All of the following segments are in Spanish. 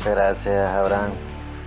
Gracias, Abraham.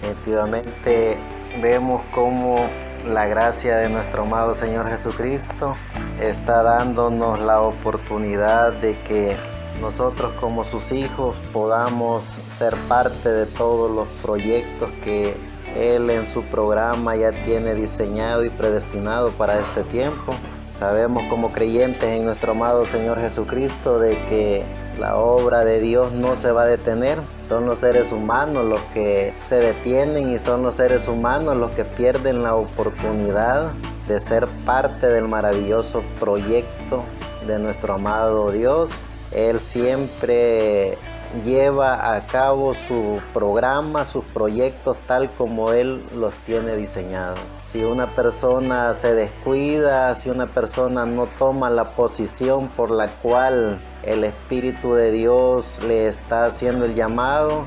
Efectivamente, vemos cómo la gracia de nuestro amado Señor Jesucristo está dándonos la oportunidad de que nosotros como sus hijos podamos ser parte de todos los proyectos que Él en su programa ya tiene diseñado y predestinado para este tiempo. Sabemos como creyentes en nuestro amado Señor Jesucristo de que la obra de Dios no se va a detener. Son los seres humanos los que se detienen y son los seres humanos los que pierden la oportunidad de ser parte del maravilloso proyecto de nuestro amado Dios. Él siempre lleva a cabo su programa, sus proyectos tal como Él los tiene diseñados. Si una persona se descuida, si una persona no toma la posición por la cual el Espíritu de Dios le está haciendo el llamado,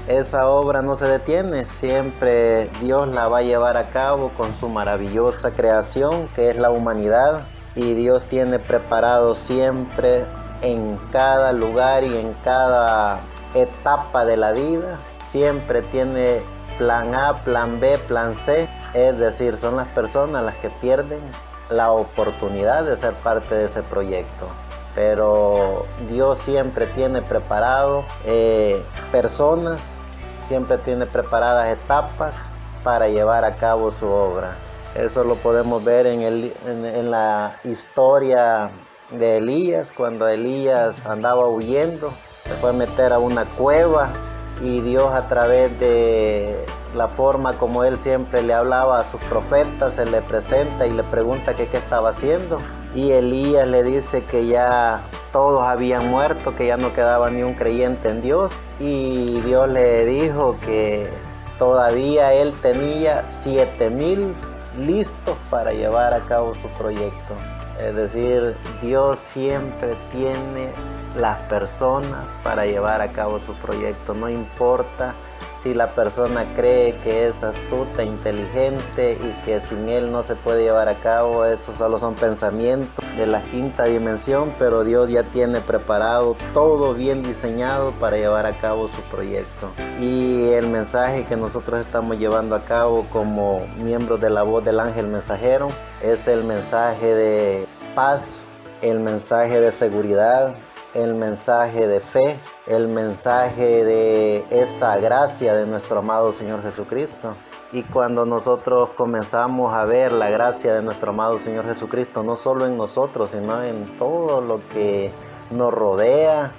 esa obra no se detiene. Siempre Dios la va a llevar a cabo con su maravillosa creación que es la humanidad, y Dios tiene preparado siempre en cada lugar y en cada etapa de la vida, siempre tiene plan A, plan B, plan C. Es decir, son las personas las que pierden la oportunidad de ser parte de ese proyecto. Pero Dios siempre tiene preparado personas, siempre tiene preparadas etapas para llevar a cabo su obra. Eso lo podemos ver en la historia de Elías, cuando Elías andaba huyendo, se fue a meter a una cueva y Dios, a través de la forma como él siempre le hablaba a sus profetas, se le presenta y le pregunta que qué estaba haciendo, y Elías le dice que ya todos habían muerto, que ya no quedaba ni un creyente en Dios, y Dios le dijo que todavía él tenía 7,000 listos para llevar a cabo su proyecto. Es decir, Dios siempre tiene las personas para llevar a cabo su proyecto. No importa si la persona cree que es astuta, inteligente y que sin Él no se puede llevar a cabo. Esos solo son pensamientos de la quinta dimensión, pero Dios ya tiene preparado todo bien diseñado para llevar a cabo su proyecto. Y el mensaje que nosotros estamos llevando a cabo como miembros de la voz del ángel mensajero es el mensaje de paz, el mensaje de seguridad, el mensaje de fe, el mensaje de esa gracia de nuestro amado Señor Jesucristo. Y cuando nosotros comenzamos a ver la gracia de nuestro amado Señor Jesucristo, no solo en nosotros, sino en todo lo que nos rodea,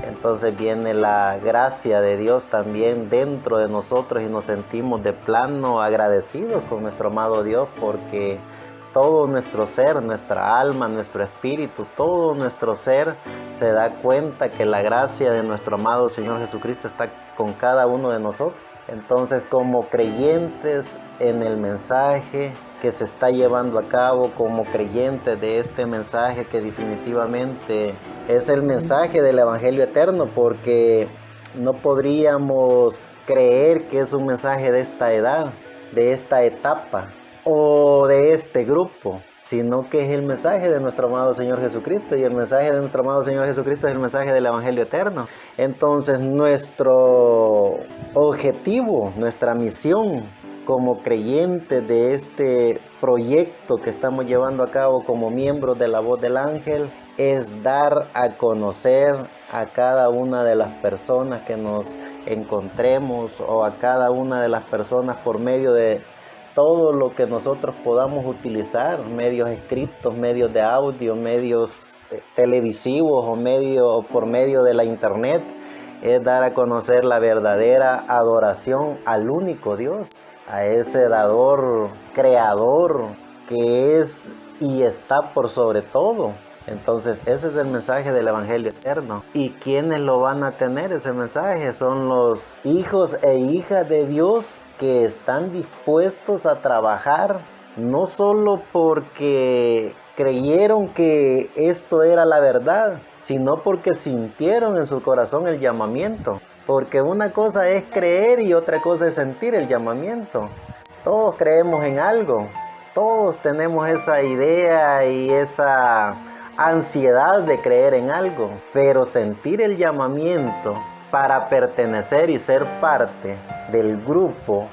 entonces viene la gracia de Dios también dentro de nosotros y nos sentimos de plano agradecidos con nuestro amado Dios, porque todo nuestro ser, nuestra alma, nuestro espíritu, todo nuestro ser se da cuenta que la gracia de nuestro amado Señor Jesucristo está con cada uno de nosotros. Entonces, como creyentes en el mensaje que se está llevando a cabo, como creyentes de este mensaje que definitivamente es el mensaje del Evangelio eterno, porque no podríamos creer que es un mensaje de esta edad, de esta etapa o de este grupo, sino que es el mensaje de nuestro amado Señor Jesucristo, y el mensaje de nuestro amado Señor Jesucristo es el mensaje del Evangelio eterno. Entonces nuestro objetivo, nuestra misión como creyentes de este proyecto que estamos llevando a cabo como miembros de la voz del ángel es dar a conocer a cada una de las personas que nos encontremos, o a cada una de las personas por medio de todo lo que nosotros podamos utilizar, medios escritos, medios de audio, medios televisivos o por medio de la internet, es dar a conocer la verdadera adoración al único Dios, a ese dador, creador, que es y está por sobre todo. Entonces ese es el mensaje del Evangelio eterno. ¿Y quiénes lo van a tener ese mensaje? Son los hijos e hijas de Dios que están dispuestos a trabajar, no solo porque creyeron que esto era la verdad, sino porque sintieron en su corazón el llamamiento. Porque una cosa es creer y otra cosa es sentir el llamamiento. Todos creemos en algo, todos tenemos esa idea y esa ansiedad de creer en algo, pero sentir el llamamiento para pertenecer y ser parte del grupo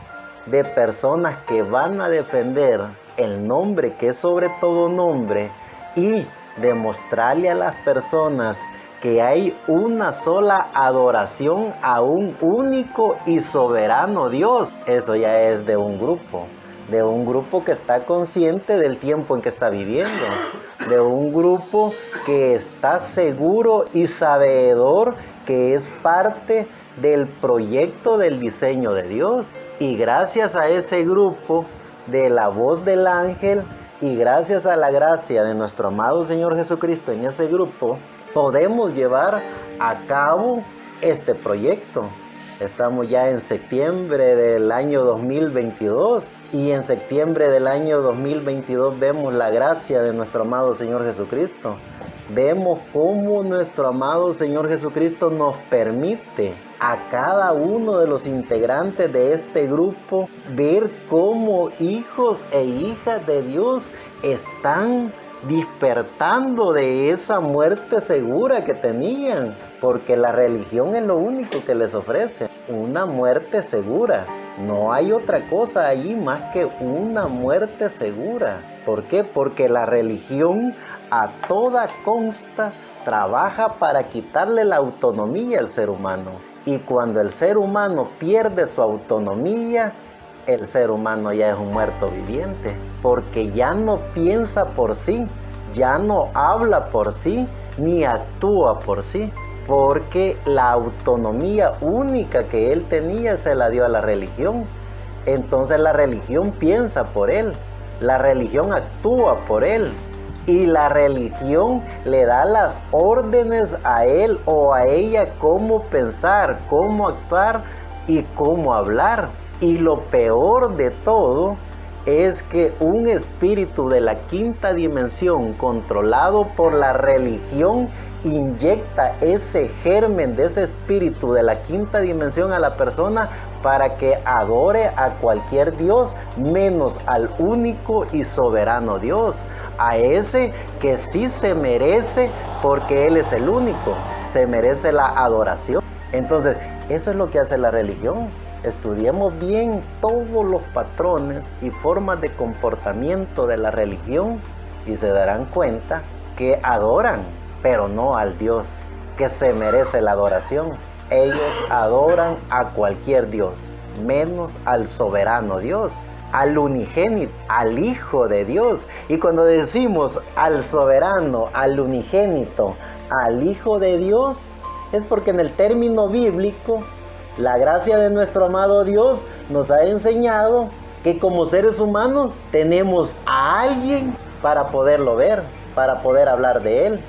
de personas que van a defender el nombre que es sobre todo nombre y demostrarle a las personas que hay una sola adoración a un único y soberano Dios. Eso ya es de un grupo que está consciente del tiempo en que está viviendo, de un grupo que está seguro y sabedor que es parte del proyecto del diseño de Dios. Y gracias a ese grupo de la voz del ángel y gracias a la gracia de nuestro amado Señor Jesucristo en ese grupo, podemos llevar a cabo este proyecto. Estamos ya en septiembre del año 2022 y en septiembre del año 2022 vemos la gracia de nuestro amado Señor Jesucristo. Vemos cómo nuestro amado Señor Jesucristo nos permite a cada uno de los integrantes de este grupo ver cómo hijos e hijas de Dios están despertando de esa muerte segura que tenían, porque la religión es lo único que les ofrece, una muerte segura. No hay otra cosa allí más que una muerte segura. ¿Por qué? Porque la religión a toda consta trabaja para quitarle la autonomía al ser humano. Y cuando el ser humano pierde su autonomía, el ser humano ya es un muerto viviente, porque ya no piensa por sí, ya no habla por sí, ni actúa por sí, porque la autonomía única que él tenía se la dio a la religión. Entonces la religión piensa por él, la religión actúa por él, y la religión le da las órdenes a él o a ella cómo pensar, cómo actuar y cómo hablar. Y lo peor de todo es que un espíritu de la quinta dimensión controlado por la religión inyecta ese germen de ese espíritu de la quinta dimensión a la persona para que adore a cualquier Dios menos al único y soberano Dios, a ese que sí se merece porque Él es el único, se merece la adoración. Entonces, eso es lo que hace la religión. Estudiemos bien todos los patrones y formas de comportamiento de la religión y se darán cuenta que adoran, pero no al Dios que se merece la adoración. Ellos adoran a cualquier Dios, menos al soberano Dios, al unigénito, al Hijo de Dios. Y cuando decimos al soberano, al unigénito, al Hijo de Dios, es porque en el término bíblico, la gracia de nuestro amado Dios nos ha enseñado que como seres humanos tenemos a alguien para poderlo ver, para poder hablar de Él,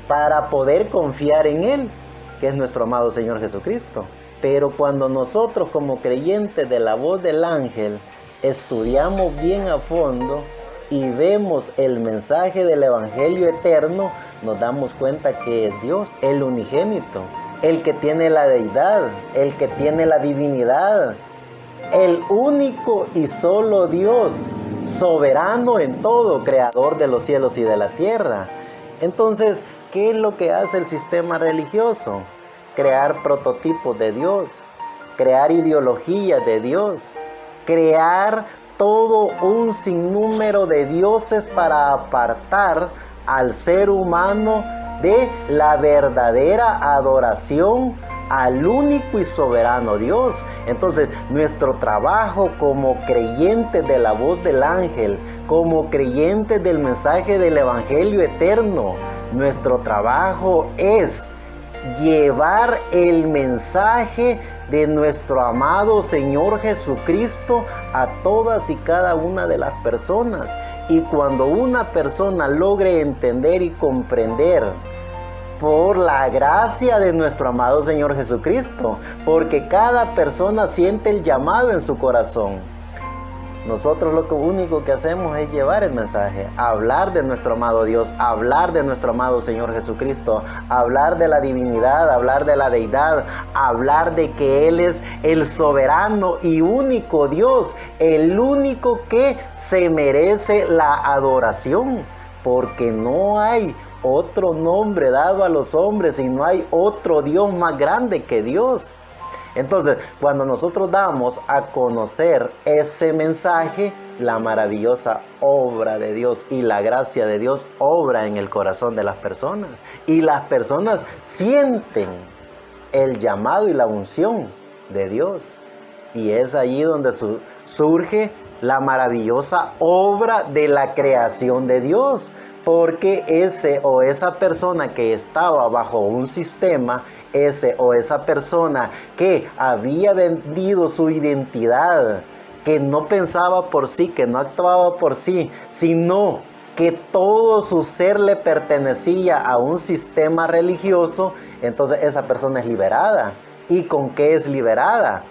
para poder confiar en Él, que es nuestro amado Señor Jesucristo. Pero cuando nosotros como creyentes de la voz del ángel estudiamos bien a fondo y vemos el mensaje del Evangelio eterno, nos damos cuenta que es Dios, el unigénito, el que tiene la deidad, el que tiene la divinidad, el único y solo Dios, soberano en todo, creador de los cielos y de la tierra. Entonces, ¿qué es lo que hace el sistema religioso? Crear prototipos de Dios, crear ideologías de Dios, crear todo un sinnúmero de dioses para apartar al ser humano de la verdadera adoración al único y soberano Dios. Entonces, nuestro trabajo como creyentes de la voz del ángel, como creyentes del mensaje del Evangelio eterno, nuestro trabajo es llevar el mensaje de nuestro amado Señor Jesucristo a todas y cada una de las personas. Y cuando una persona logre entender y comprender por la gracia de nuestro amado Señor Jesucristo, porque cada persona siente el llamado en su corazón. Nosotros lo único que hacemos es llevar el mensaje, hablar de nuestro amado Dios, hablar de nuestro amado Señor Jesucristo, hablar de la divinidad, hablar de la deidad, hablar de que Él es el soberano y único Dios, el único que se merece la adoración, porque no hay otro nombre dado a los hombres y no hay otro Dios más grande que Dios. Entonces, cuando nosotros damos a conocer ese mensaje, la maravillosa obra de Dios y la gracia de Dios obra en el corazón de las personas. Y las personas sienten el llamado y la unción de Dios. Y es allí donde surge la maravillosa obra de la creación de Dios. Porque ese o esa persona que estaba bajo un sistema, ese o esa persona que había vendido su identidad, que no pensaba por sí, que no actuaba por sí, sino que todo su ser le pertenecía a un sistema religioso, entonces esa persona es liberada. ¿Y con qué es liberada?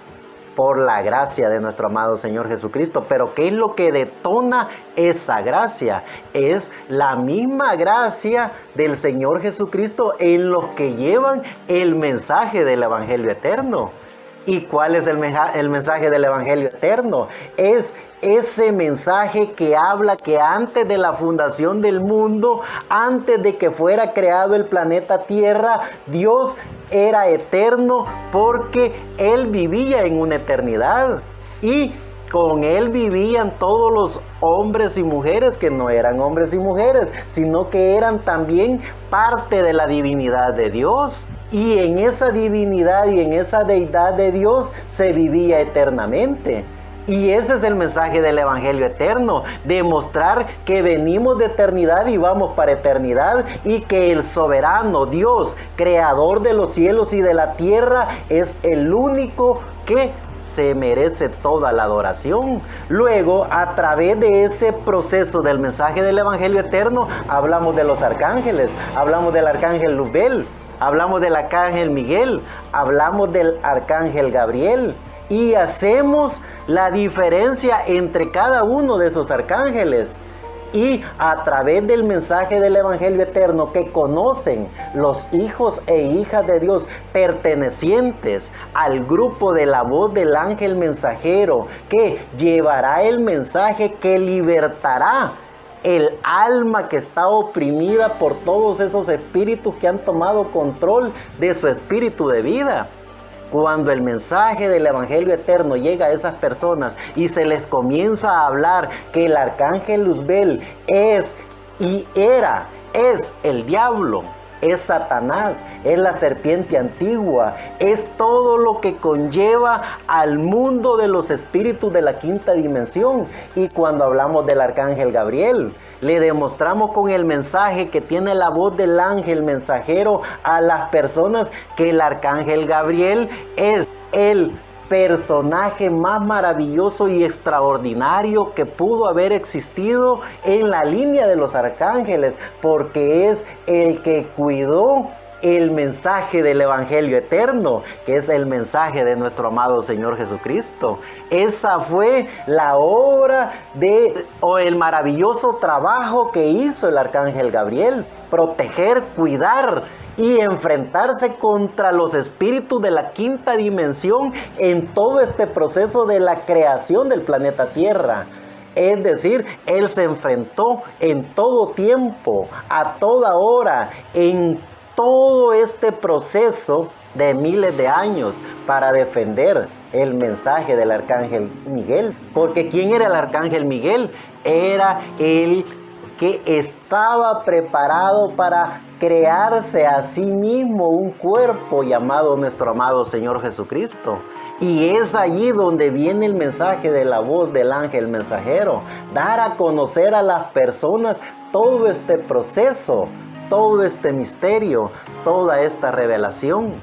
Por la gracia de nuestro amado Señor Jesucristo. Pero ¿qué es lo que detona esa gracia? Es la misma gracia del Señor Jesucristo en los que llevan el mensaje del Evangelio eterno. ¿Y cuál es el mensaje del Evangelio eterno? Es ese mensaje que habla que antes de la fundación del mundo, antes de que fuera creado el planeta Tierra, Dios era eterno porque Él vivía en una eternidad. Y con Él vivían todos los hombres y mujeres que no eran hombres y mujeres, sino que eran también parte de la divinidad de Dios. Y en esa divinidad y en esa deidad de Dios se vivía eternamente. Y ese es el mensaje del Evangelio eterno, demostrar que venimos de eternidad y vamos para eternidad, y que el soberano Dios, creador de los cielos y de la tierra, es el único que se merece toda la adoración. Luego, a través de ese proceso del mensaje del Evangelio eterno, hablamos de los arcángeles, hablamos del arcángel Luzbel, hablamos del arcángel Miguel, hablamos del arcángel Gabriel. Y hacemos la diferencia entre cada uno de esos arcángeles. Y a través del mensaje del Evangelio eterno que conocen los hijos e hijas de Dios pertenecientes al grupo de la voz del ángel mensajero, que llevará el mensaje que libertará el alma que está oprimida por todos esos espíritus que han tomado control de su espíritu de vida. Cuando el mensaje del Evangelio eterno llega a esas personas y se les comienza a hablar que el arcángel Luzbel es el diablo, es Satanás, es la serpiente antigua, es todo lo que conlleva al mundo de los espíritus de la quinta dimensión. Y cuando hablamos del arcángel Gabriel, le demostramos con el mensaje que tiene la voz del ángel mensajero a las personas que el arcángel Gabriel es el personaje más maravilloso y extraordinario que pudo haber existido en la línea de los arcángeles, porque es el que cuidó el mensaje del Evangelio eterno, que es el mensaje de nuestro amado Señor Jesucristo. Esa fue la obra o el maravilloso trabajo que hizo el arcángel Gabriel: proteger, cuidar y enfrentarse contra los espíritus de la quinta dimensión en todo este proceso de la creación del planeta Tierra. Es decir, Él se enfrentó en todo tiempo, a toda hora, en todo este proceso de miles de años para defender el mensaje del arcángel Miguel. Porque ¿quién era el arcángel Miguel? Era el que estaba preparado para crearse a sí mismo un cuerpo llamado nuestro amado Señor Jesucristo. Y es allí donde viene el mensaje de la voz del ángel mensajero: dar a conocer a las personas todo este proceso, todo este misterio, toda esta revelación,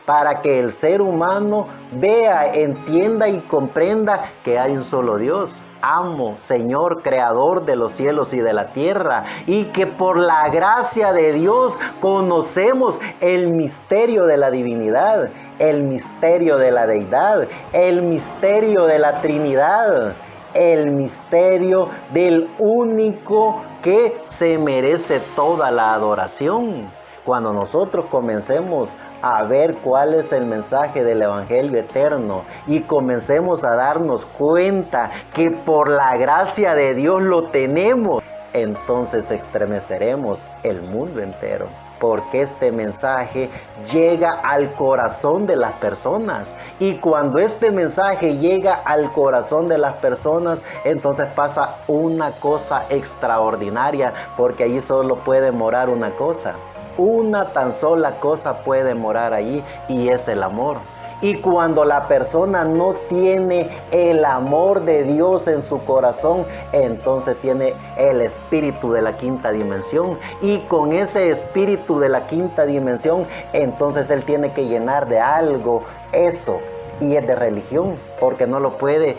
para que el ser humano vea, entienda y comprenda que hay un solo Dios, amo, Señor, creador de los cielos y de la tierra, y que por la gracia de Dios conocemos el misterio de la divinidad, el misterio de la deidad, el misterio de la Trinidad, el misterio del único que se merece toda la adoración. Cuando nosotros comencemos a ver cuál es el mensaje del Evangelio eterno y comencemos a darnos cuenta que por la gracia de Dios lo tenemos, entonces estremeceremos el mundo entero. Porque este mensaje llega al corazón de las personas. Y cuando este mensaje llega al corazón de las personas, entonces pasa una cosa extraordinaria, porque allí solo puede morar una cosa. Una tan sola cosa puede morar allí, y es el amor. Y cuando la persona no tiene el amor de Dios en su corazón, entonces tiene el espíritu de la quinta dimensión. Y con ese espíritu de la quinta dimensión, entonces él tiene que llenar de algo eso. Y es de religión, porque no lo puede.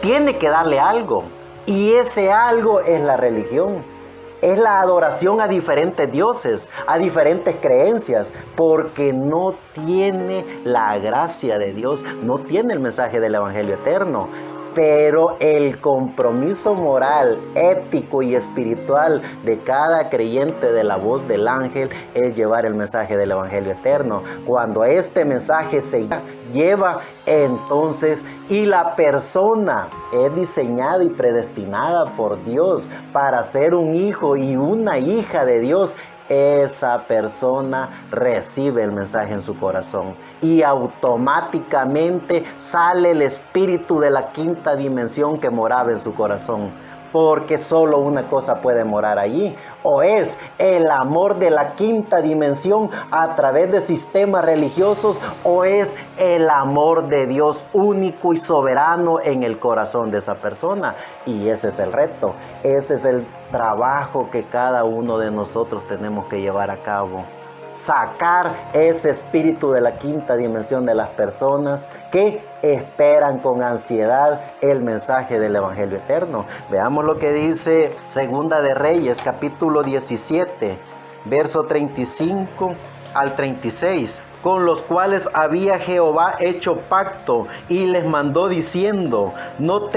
Tiene que darle algo. Y ese algo es la religión. Es la adoración a diferentes dioses, a diferentes creencias, porque no tiene la gracia de Dios, no tiene el mensaje del Evangelio eterno. Pero el compromiso moral, ético y espiritual de cada creyente de la voz del ángel es llevar el mensaje del Evangelio eterno. Cuando este mensaje se lleva, entonces, y la persona es diseñada y predestinada por Dios para ser un hijo y una hija de Dios, esa persona recibe el mensaje en su corazón y automáticamente sale el espíritu de la quinta dimensión que moraba en su corazón. Porque solo una cosa puede morar allí, o es el amor de la quinta dimensión a través de sistemas religiosos, o es el amor de Dios único y soberano en el corazón de esa persona. Y ese es el reto, ese es el trabajo que cada uno de nosotros tenemos que llevar a cabo. Sacar ese espíritu de la quinta dimensión de las personas que esperan con ansiedad el mensaje del Evangelio eterno. Veamos lo que dice Segunda de Reyes, capítulo 17, verso 35 al 36. Con los cuales había Jehová hecho pacto y les mandó diciendo: no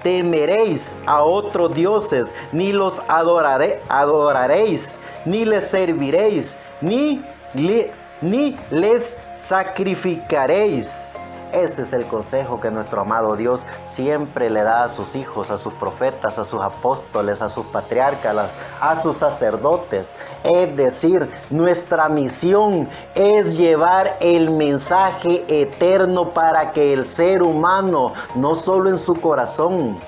temeréis a otros dioses, ni los adoraréis, ni les serviréis, ni les sacrificaréis. Ese es el consejo que nuestro amado Dios siempre le da a sus hijos, a sus profetas, a sus apóstoles, a sus patriarcas, a sus sacerdotes. Es decir, nuestra misión es llevar el mensaje eterno para que el ser humano, no solo en su corazón,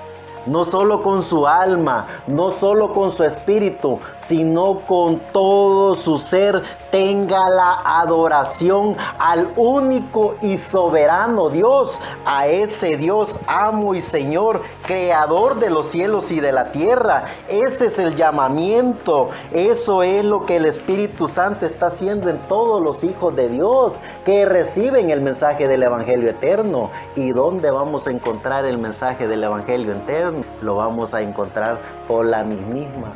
no solo con su alma, no solo con su espíritu, sino con todo su ser, tenga la adoración al único y soberano Dios, a ese Dios amo y Señor, creador de los cielos y de la tierra. Ese es el llamamiento, eso es lo que el Espíritu Santo está haciendo en todos los hijos de Dios que reciben el mensaje del Evangelio eterno. ¿Y dónde vamos a encontrar el mensaje del Evangelio eterno? Lo vamos a encontrar por la mismísima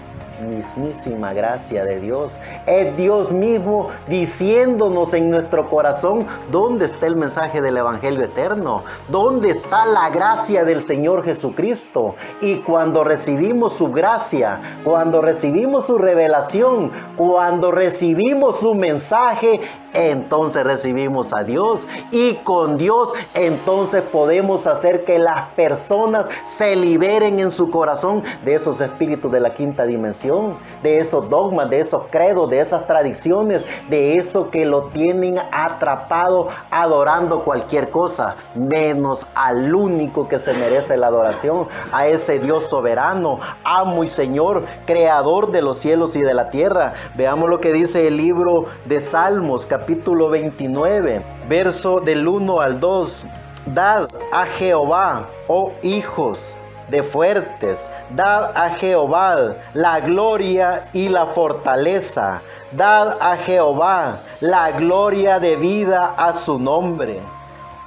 gracia de Dios. Es Dios mismo diciéndonos en nuestro corazón dónde está el mensaje del Evangelio eterno, dónde está la gracia del Señor Jesucristo. Y cuando recibimos su gracia, cuando recibimos su revelación, cuando recibimos su mensaje, entonces recibimos a Dios, y con Dios entonces podemos hacer que las personas se liberen en su corazón de esos espíritus de la quinta dimensión, de esos dogmas, de esos credos, de esas tradiciones, de eso que lo tienen atrapado adorando cualquier cosa, menos al único que se merece la adoración, a ese Dios soberano, amo y Señor, creador de los cielos y de la tierra. Veamos lo que dice el libro de Salmos, capítulo 29, verso del 1 al 2. Dad a Jehová, oh hijos de fuertes, dad a Jehová la gloria y la fortaleza, dad a Jehová la gloria debida a su nombre.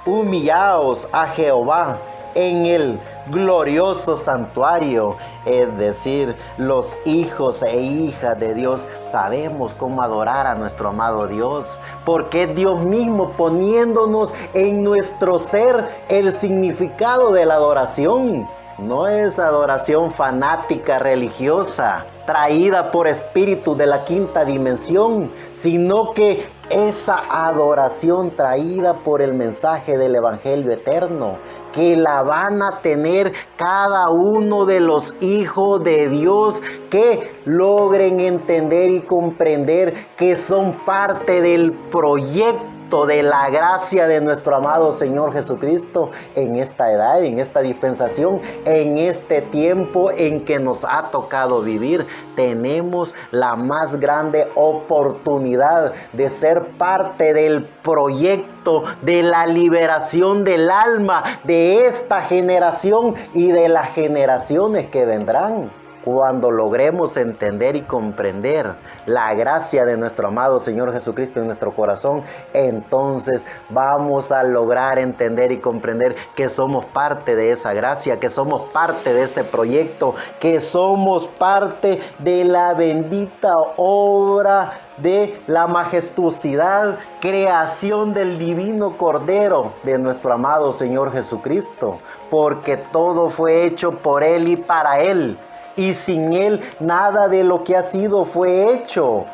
Humillaos a Jehová en el glorioso santuario. Es decir, los hijos e hijas de Dios sabemos cómo adorar a nuestro amado Dios, porque es Dios mismo poniéndonos en nuestro ser el significado de la adoración. No es adoración fanática religiosa traída por espíritus de la quinta dimensión, sino que esa adoración traída por el mensaje del Evangelio eterno, que la van a tener cada uno de los hijos de Dios que logren entender y comprender que son parte del proyecto de la gracia de nuestro amado Señor Jesucristo en esta edad, en esta dispensación, en este tiempo en que nos ha tocado vivir. Tenemos la más grande oportunidad de ser parte del proyecto de la liberación del alma de esta generación y de las generaciones que vendrán. Cuando logremos entender y comprender la gracia de nuestro amado Señor Jesucristo en nuestro corazón, entonces vamos a lograr entender y comprender que somos parte de esa gracia, que somos parte de ese proyecto, que somos parte de la bendita obra de la majestuosidad, creación del divino Cordero de nuestro amado Señor Jesucristo, porque todo fue hecho por Él y para Él. Y sin Él nada de lo que ha sido fue hecho.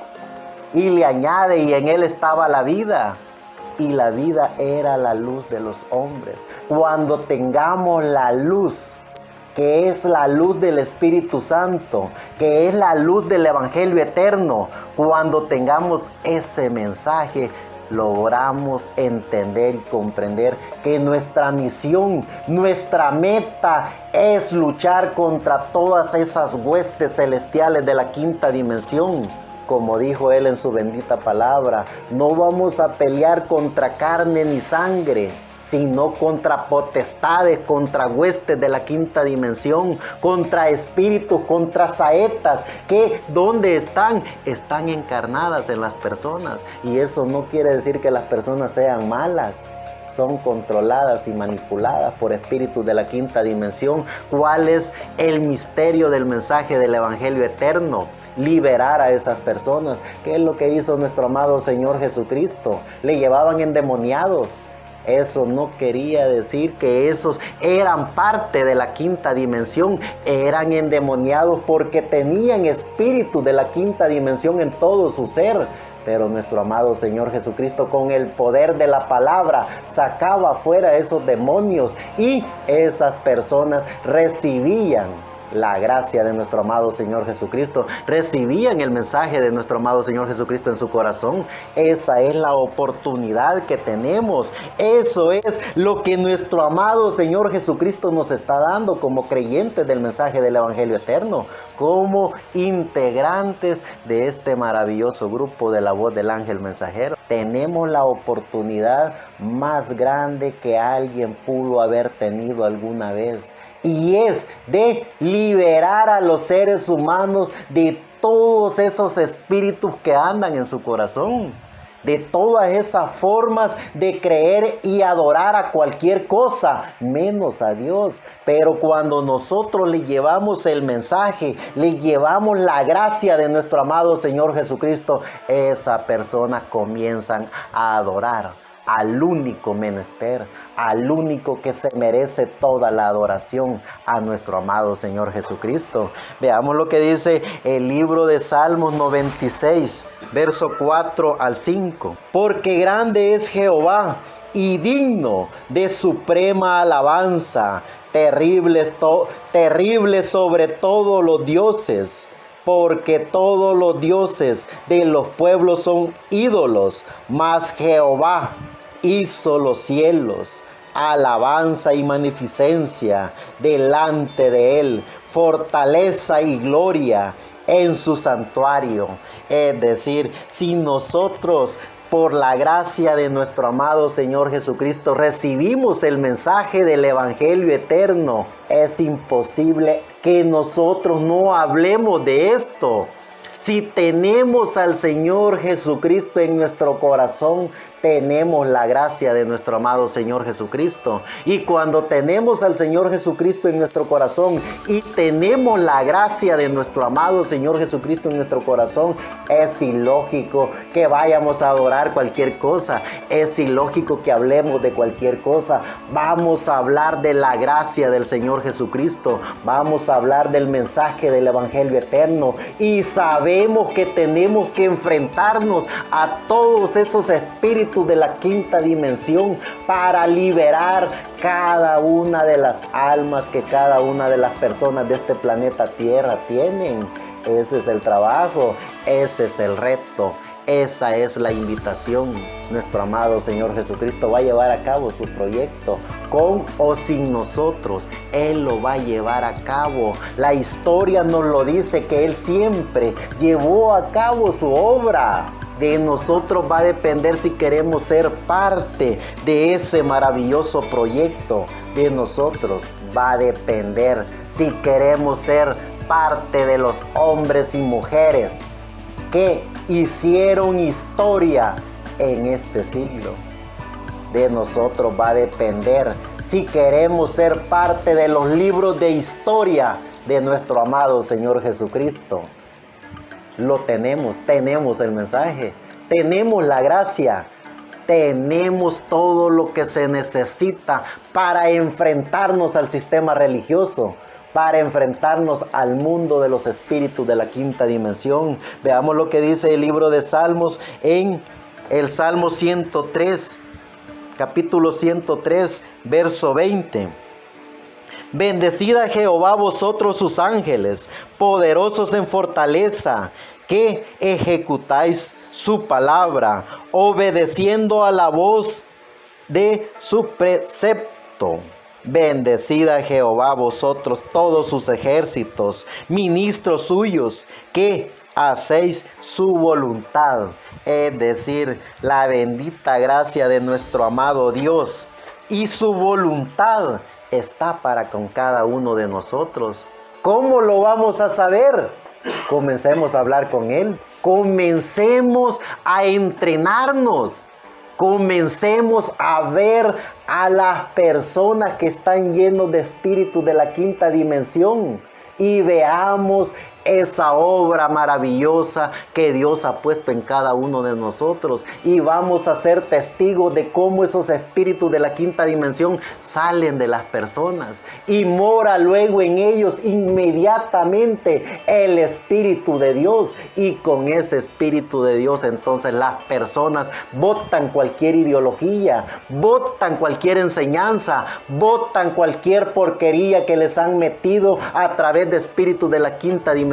Y le añade, y en Él estaba la vida. Y la vida era la luz de los hombres. Cuando tengamos la luz, que es la luz del Espíritu Santo, que es la luz del Evangelio eterno, cuando tengamos ese mensaje, logramos entender y comprender que nuestra misión, nuestra meta es luchar contra todas esas huestes celestiales de la quinta dimensión. Como dijo Él en su bendita palabra, no vamos a pelear contra carne ni sangre, sino contra potestades, contra huestes de la quinta dimensión, contra espíritus, contra saetas, que ¿dónde están? Están encarnadas en las personas. Y eso no quiere decir que las personas sean malas. Son controladas y manipuladas por espíritus de la quinta dimensión. ¿Cuál es el misterio del mensaje del Evangelio eterno? Liberar a esas personas. ¿Qué es lo que hizo nuestro amado Señor Jesucristo? Le llevaban endemoniados. Eso no quería decir que esos eran parte de la quinta dimensión, eran endemoniados porque tenían espíritu de la quinta dimensión en todo su ser. Pero nuestro amado Señor Jesucristo, con el poder de la palabra, sacaba fuera esos demonios y esas personas recibían la gracia de nuestro amado Señor Jesucristo, recibían el mensaje de nuestro amado Señor Jesucristo en su corazón. Esa es la oportunidad que tenemos. Eso es lo que nuestro amado Señor Jesucristo nos está dando como creyentes del mensaje del Evangelio eterno, como integrantes de este maravilloso grupo de la voz del ángel mensajero. Tenemos la oportunidad más grande que alguien pudo haber tenido alguna vez. Y es de liberar a los seres humanos de todos esos espíritus que andan en su corazón. De todas esas formas de creer y adorar a cualquier cosa, menos a Dios. Pero cuando nosotros le llevamos el mensaje, le llevamos la gracia de nuestro amado Señor Jesucristo, esas personas comienzan a adorar al único menester, al único que se merece toda la adoración, a nuestro amado Señor Jesucristo. Veamos lo que dice el libro de Salmos 96, verso 4 al 5. Porque grande es Jehová y digno de suprema alabanza, terrible sobre todos los dioses. Porque todos los dioses de los pueblos son ídolos, mas Jehová hizo los cielos, alabanza y magnificencia delante de él, fortaleza y gloria en su santuario. Es decir, si nosotros por la gracia de nuestro amado Señor Jesucristo recibimos el mensaje del Evangelio eterno, es imposible que nosotros no hablemos de esto. Si tenemos al Señor Jesucristo en nuestro corazón, tenemos la gracia de nuestro amado Señor Jesucristo. Y cuando tenemos al Señor Jesucristo en nuestro corazón y tenemos la gracia de nuestro amado Señor Jesucristo en nuestro corazón, es ilógico que vayamos a adorar cualquier cosa. Es ilógico que hablemos de cualquier cosa. Vamos a hablar de la gracia del Señor Jesucristo. Vamos a hablar del mensaje del Evangelio eterno. Y sabemos sabemos que tenemos que enfrentarnos a todos esos espíritus de la quinta dimensión para liberar cada una de las almas que cada una de las personas de este planeta Tierra tienen. Ese es el trabajo, ese es el reto. Esa es la invitación. Nuestro amado Señor Jesucristo va a llevar a cabo su proyecto, con o sin nosotros. Él lo va a llevar a cabo. La historia nos lo dice, que Él siempre llevó a cabo su obra. De nosotros va a depender si queremos ser parte de ese maravilloso proyecto. De nosotros va a depender si queremos ser parte de los hombres y mujeres que hicieron historia en este siglo. De nosotros va a depender si queremos ser parte de los libros de historia de nuestro amado Señor Jesucristo. Lo tenemos el mensaje, tenemos la gracia, tenemos todo lo que se necesita para enfrentarnos al sistema religioso, para enfrentarnos al mundo de los espíritus de la quinta dimensión. Veamos lo que dice el libro de Salmos en el Salmo 103, capítulo 103, verso 20. Bendecid a Jehová vosotros sus ángeles, poderosos en fortaleza, que ejecutáis su palabra, obedeciendo a la voz de su precepto. Bendecid a Jehová vosotros todos sus ejércitos, ministros suyos, que hacéis su voluntad. Es decir, la bendita gracia de nuestro amado Dios y su voluntad está para con cada uno de nosotros. ¿Cómo lo vamos a saber? Comencemos a hablar con Él. Comencemos a entrenarnos. Comencemos a ver a las personas que están llenos de espíritus de la quinta dimensión y veamos esa obra maravillosa que Dios ha puesto en cada uno de nosotros, y vamos a ser testigos de cómo esos espíritus de la quinta dimensión salen de las personas y mora luego en ellos inmediatamente el Espíritu de Dios, y con ese Espíritu de Dios entonces las personas botan cualquier ideología, botan cualquier enseñanza, botan cualquier porquería que les han metido a través de espíritus de la quinta dimensión,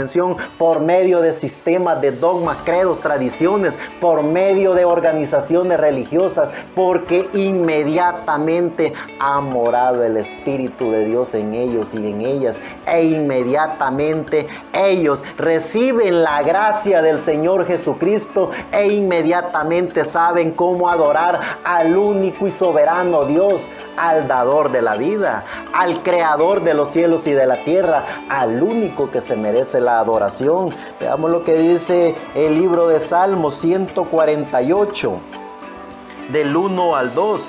por medio de sistemas de dogmas, credos, tradiciones, por medio de organizaciones religiosas, porque inmediatamente ha morado el Espíritu de Dios en ellos y en ellas, e inmediatamente ellos reciben la gracia del Señor Jesucristo, e inmediatamente saben cómo adorar al único y soberano Dios, al dador de la vida, al creador de los cielos y de la tierra, al único que se merece la adoración. Veamos lo que dice el libro de Salmos 148, del 1 al 2.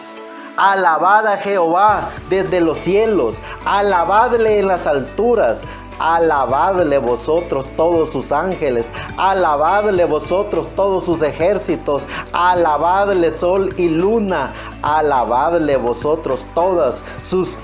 Alabad a Jehová desde los cielos, alabadle en las alturas, alabadle vosotros todos sus ángeles, alabadle vosotros todos sus ejércitos, alabadle sol y luna, alabadle vosotros todas sus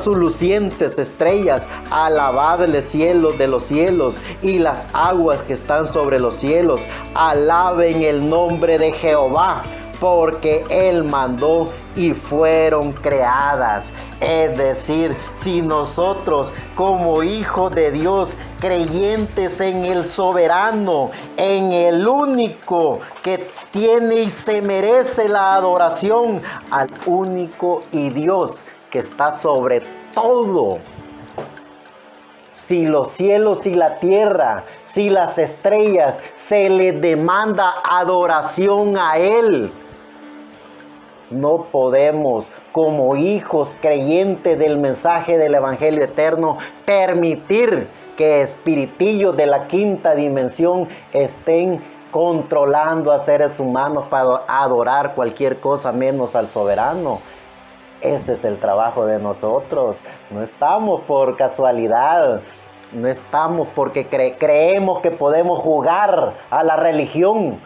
lucientes estrellas, alabadle cielos de los cielos y las aguas que están sobre los cielos, alaben el nombre de Jehová, porque Él mandó y fueron creadas. Es decir, si nosotros como hijos de Dios, creyentes en el soberano, en el único que tiene y se merece la adoración, al único y Dios que está sobre todo, si los cielos y la tierra, si las estrellas, se le demanda adoración a Él, no podemos, como hijos creyentes del mensaje del Evangelio eterno, permitir que espiritillos de la quinta dimensión estén controlando a seres humanos para adorar cualquier cosa menos al soberano. Ese es el trabajo de nosotros. No estamos por casualidad, no estamos porque creemos que podemos jugar a la religión.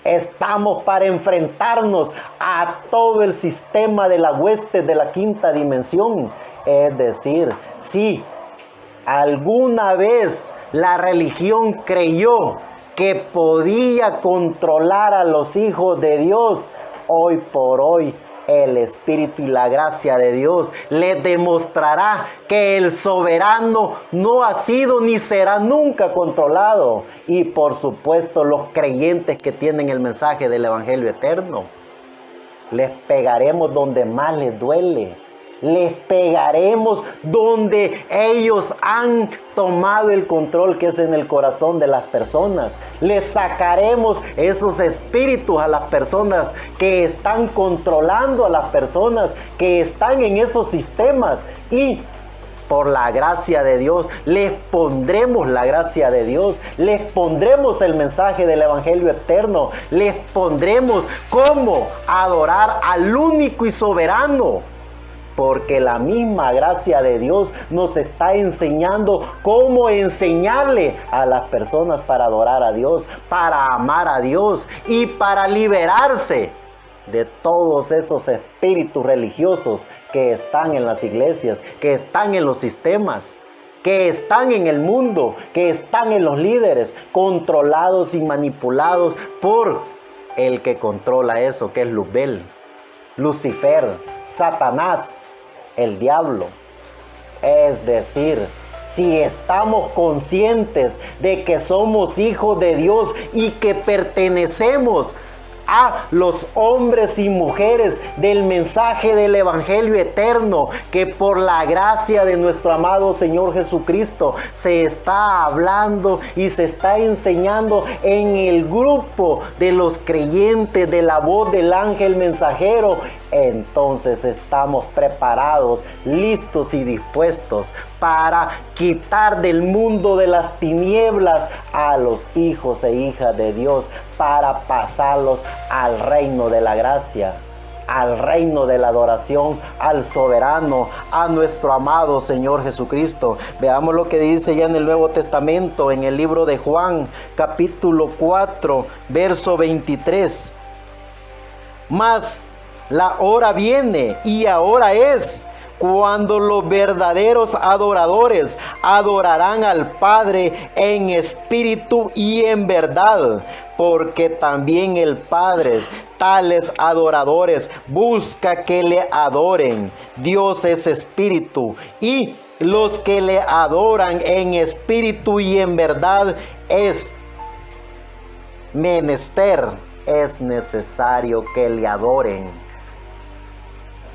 Estamos para enfrentarnos a todo el sistema de la hueste de la quinta dimensión. Es decir, si alguna vez la religión creyó que podía controlar a los hijos de Dios, hoy por hoy el Espíritu y la gracia de Dios les demostrará que el soberano no ha sido ni será nunca controlado. Y por supuesto los creyentes que tienen el mensaje del Evangelio eterno, les pegaremos donde más les duele. Les pegaremos donde ellos han tomado el control, que es en el corazón de las personas. Les sacaremos esos espíritus a las personas que están controlando a las personas, que están en esos sistemas. Y por la gracia de Dios, les pondremos la gracia de Dios, les pondremos el mensaje del Evangelio eterno, les pondremos cómo adorar al único y soberano. Porque la misma gracia de Dios nos está enseñando cómo enseñarle a las personas para adorar a Dios, para amar a Dios y para liberarse de todos esos espíritus religiosos que están en las iglesias, que están en los sistemas, que están en el mundo, que están en los líderes, controlados y manipulados por el que controla eso, que es Luzbel, Lucifer, Satanás, el diablo. Es decir, si estamos conscientes de que somos hijos de Dios y que pertenecemos a los hombres y mujeres del mensaje del Evangelio eterno, que por la gracia de nuestro amado Señor Jesucristo se está hablando y se está enseñando en el grupo de los creyentes de la voz del ángel mensajero, entonces estamos preparados, listos y dispuestos para quitar del mundo de las tinieblas a los hijos e hijas de Dios, para pasarlos al reino de la gracia, al reino de la adoración, al soberano, a nuestro amado Señor Jesucristo. Veamos lo que dice ya en el Nuevo Testamento, en el libro de Juan, capítulo 4, verso 23. Mas la hora viene y ahora es, cuando los verdaderos adoradores adorarán al Padre en espíritu y en verdad, porque también el Padre tales adoradores busca que le adoren. Dios es espíritu, y los que le adoran en espíritu y en verdad es menester, es necesario que le adoren.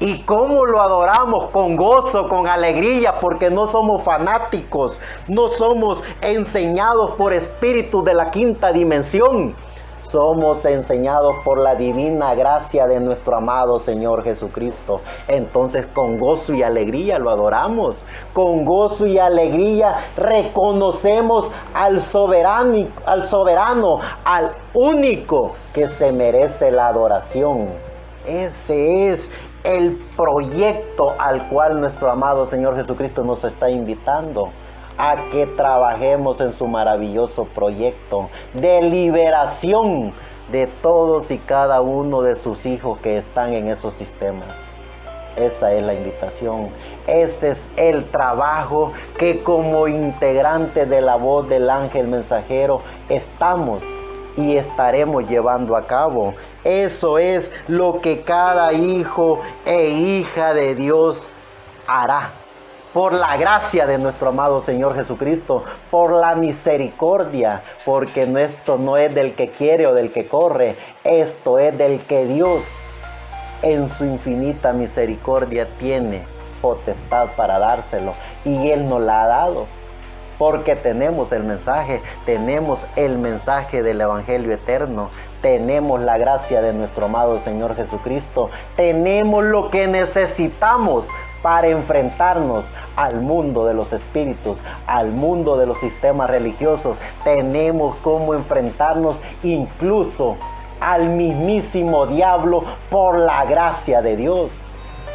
¿Y cómo lo adoramos? Con gozo, con alegría, porque no somos fanáticos, no somos enseñados por espíritus de la quinta dimensión. Somos enseñados por la divina gracia de nuestro amado Señor Jesucristo. Entonces con gozo y alegría lo adoramos. Con gozo y alegría reconocemos al soberano, al único que se merece la adoración. Ese es el proyecto al cual nuestro amado Señor Jesucristo nos está invitando, a que trabajemos en su maravilloso proyecto de liberación de todos y cada uno de sus hijos que están en esos sistemas. Esa es la invitación, ese es el trabajo que como integrante de la voz del ángel mensajero estamos y estaremos llevando a cabo. Eso es lo que cada hijo e hija de Dios hará. Por la gracia de nuestro amado Señor Jesucristo, por la misericordia, porque esto no es del que quiere o del que corre, esto es del que Dios en su infinita misericordia tiene potestad para dárselo, y Él nos la ha dado. Porque tenemos el mensaje del Evangelio eterno, tenemos la gracia de nuestro amado Señor Jesucristo, tenemos lo que necesitamos para enfrentarnos al mundo de los espíritus, al mundo de los sistemas religiosos. Tenemos cómo enfrentarnos incluso al mismísimo diablo por la gracia de Dios.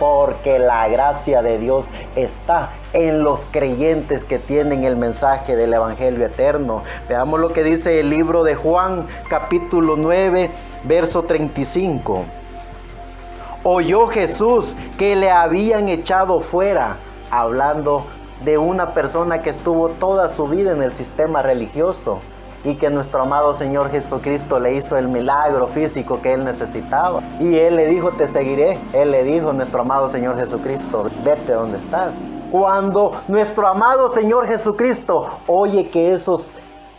Porque la gracia de Dios está en los creyentes que tienen el mensaje del Evangelio eterno. Veamos lo que dice el libro de Juan, capítulo 9, verso 35. Oyó Jesús que le habían echado fuera, hablando de una persona que estuvo toda su vida en el sistema religioso y que nuestro amado Señor Jesucristo le hizo el milagro físico que él necesitaba. Y él le dijo, te seguiré. Él le dijo, nuestro amado Señor Jesucristo, vete donde estás. Cuando nuestro amado Señor Jesucristo oye que esos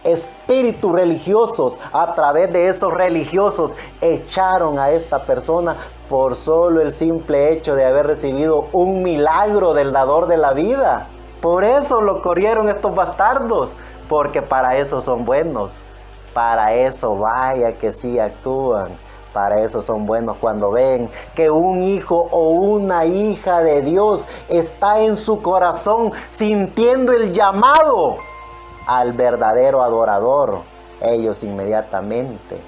espíritus religiosos, a través de esos religiosos, echaron a esta persona por solo el simple hecho de haber recibido un milagro del dador de la vida. Por eso lo corrieron estos bastardos, porque para eso son buenos. Para eso vaya que sí actúan. Para eso son buenos cuando ven que un hijo o una hija de Dios está en su corazón sintiendo el llamado al verdadero adorador. Ellos inmediatamente,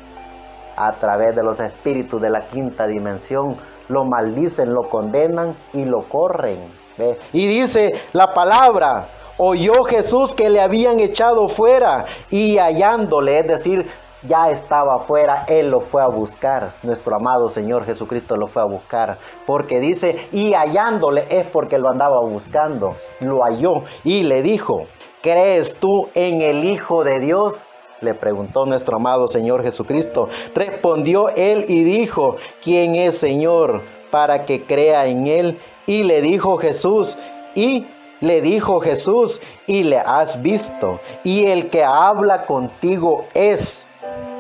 a través de los espíritus de la quinta dimensión, lo maldicen, lo condenan y lo corren. ¿Ve? Y dice la palabra, oyó Jesús que le habían echado fuera y hallándole, es decir, ya estaba fuera, él lo fue a buscar. Nuestro amado Señor Jesucristo lo fue a buscar, porque dice, y hallándole es porque lo andaba buscando, lo halló y le dijo, ¿crees tú en el Hijo de Dios? Le preguntó nuestro amado Señor Jesucristo. Respondió él y dijo, ¿quién es, Señor, para que crea en él? Y le dijo Jesús, y le has visto, y el que habla contigo es.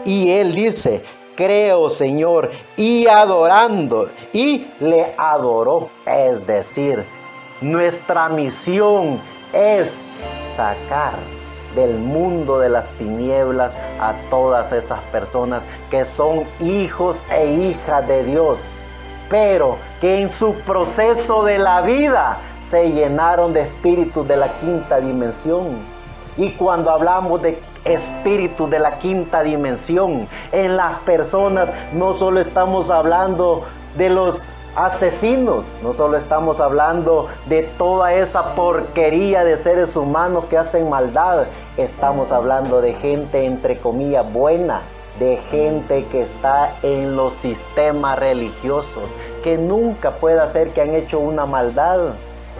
Y él dice, creo, Señor, y adorando, y le adoró. Es decir, nuestra misión es sacar del mundo de las tinieblas a todas esas personas que son hijos e hijas de Dios, pero que en su proceso de la vida se llenaron de espíritus de la quinta dimensión. Y cuando hablamos de espíritus de la quinta dimensión en las personas, no solo estamos hablando de los asesinos, no solo estamos hablando de toda esa porquería de seres humanos que hacen maldad, estamos hablando de gente entre comillas buena, de gente que está en los sistemas religiosos, que nunca puede ser que han hecho una maldad,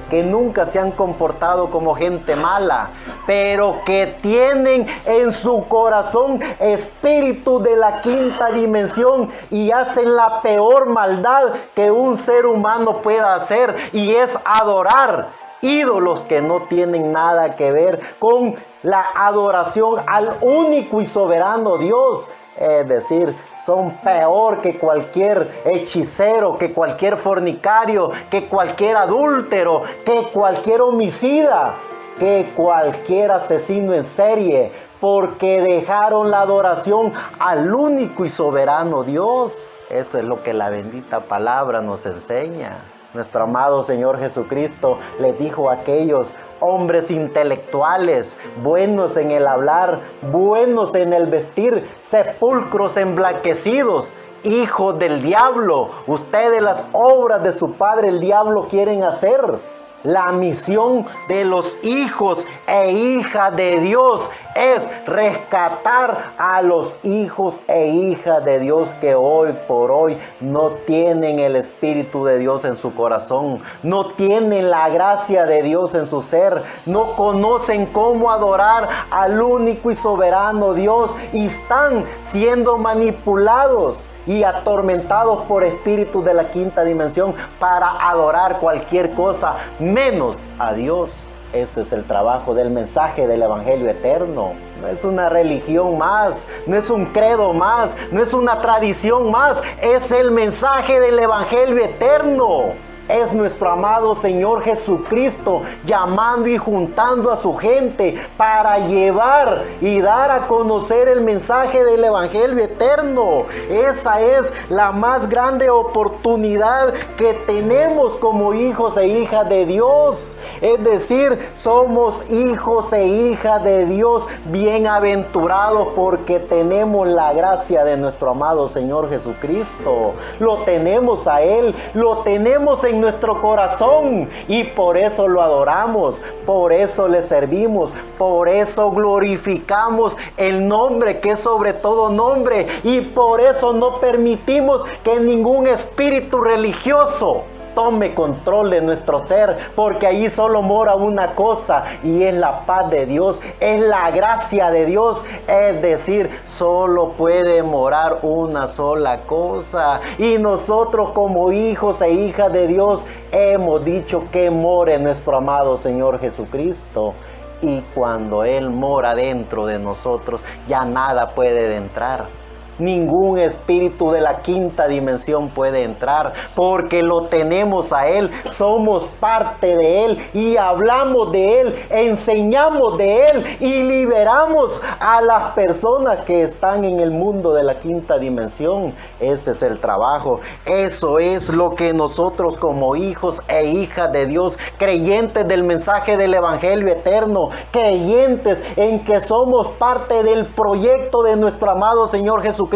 que nunca se han comportado como gente mala, pero que tienen en su corazón espíritu de la quinta dimensión y hacen la peor maldad que un ser humano pueda hacer, y es adorar ídolos que no tienen nada que ver con la adoración al único y soberano Dios. Es decir, son peor que cualquier hechicero, que cualquier fornicario, que cualquier adúltero, que cualquier homicida, que cualquier asesino en serie, porque dejaron la adoración al único y soberano Dios. Eso es lo que la bendita palabra nos enseña. Nuestro amado Señor Jesucristo le dijo a aquellos hombres intelectuales, buenos en el hablar, buenos en el vestir, sepulcros emblanquecidos, hijos del diablo, ustedes las obras de su padre el diablo quieren hacer. La misión de los hijos e hijas de Dios es rescatar a los hijos e hijas de Dios que hoy por hoy no tienen el Espíritu de Dios en su corazón, no tienen la gracia de Dios en su ser, no conocen cómo adorar al único y soberano Dios y están siendo manipulados y atormentados por espíritus de la quinta dimensión para adorar cualquier cosa menos a Dios. Ese es el trabajo del mensaje del Evangelio eterno. No es una religión más, no es un credo más, no es una tradición más, es el mensaje del Evangelio eterno. Es nuestro amado Señor Jesucristo llamando y juntando a su gente para llevar y dar a conocer el mensaje del Evangelio eterno. Esa es la más grande oportunidad que tenemos como hijos e hijas de Dios. Es decir, somos hijos e hijas de Dios bienaventurados porque tenemos la gracia de nuestro amado Señor Jesucristo. Lo tenemos a Él, lo tenemos en nuestro corazón y por eso lo adoramos, por eso le servimos, por eso glorificamos el nombre que es sobre todo nombre y por eso no permitimos que ningún espíritu religioso tome control de nuestro ser, porque allí solo mora una cosa, y es la paz de Dios, es la gracia de Dios. Es decir, solo puede morar una sola cosa, y nosotros como hijos e hijas de Dios hemos dicho que more nuestro amado Señor Jesucristo. Y cuando Él mora dentro de nosotros, ya nada puede entrar. Ningún espíritu de la quinta dimensión puede entrar, porque lo tenemos a Él, somos parte de Él y hablamos de Él, enseñamos de Él y liberamos a las personas que están en el mundo de la quinta dimensión. Ese es el trabajo, eso es lo que nosotros como hijos e hijas de Dios, creyentes del mensaje del Evangelio eterno, creyentes en que somos parte del proyecto de nuestro amado Señor Jesucristo,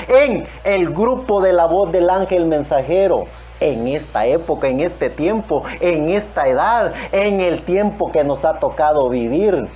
en el grupo de la voz del ángel mensajero, en esta época, en este tiempo, en esta edad, en el tiempo que nos ha tocado vivir.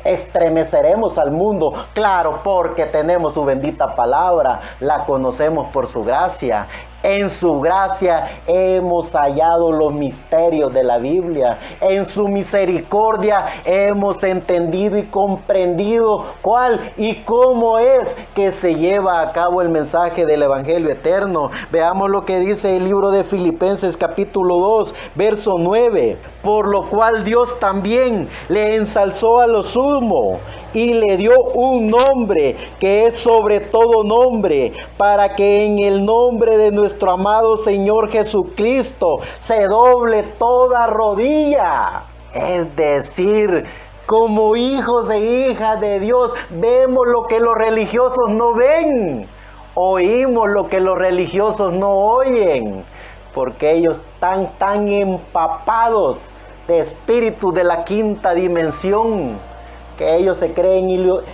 Estremeceremos al mundo, claro, porque tenemos su bendita palabra, la conocemos por su gracia. En su gracia hemos hallado los misterios de la Biblia. En su misericordia hemos entendido y comprendido cuál y cómo es que se lleva a cabo el mensaje del Evangelio eterno. Veamos lo que dice el libro de Filipenses capítulo 2, verso 9. Por lo cual Dios también le ensalzó a lo sumo y le dio un nombre que es sobre todo nombre, para que en el nombre de nuestro amado Señor Jesucristo se doble toda rodilla. Es decir, como hijos e hijas de Dios, vemos lo que los religiosos no ven, oímos lo que los religiosos no oyen, porque ellos están tan empapados de espíritus de la quinta dimensión, que ellos se creen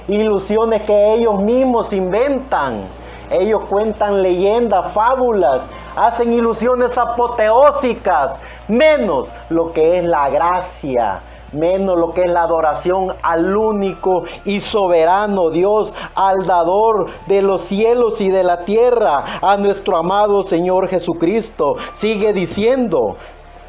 ilusiones que ellos mismos inventan. Ellos cuentan leyendas, fábulas, hacen ilusiones apoteósicas, menos lo que es la gracia, menos lo que es la adoración al único y soberano Dios, al dador de los cielos y de la tierra, a nuestro amado Señor Jesucristo. Sigue diciendo,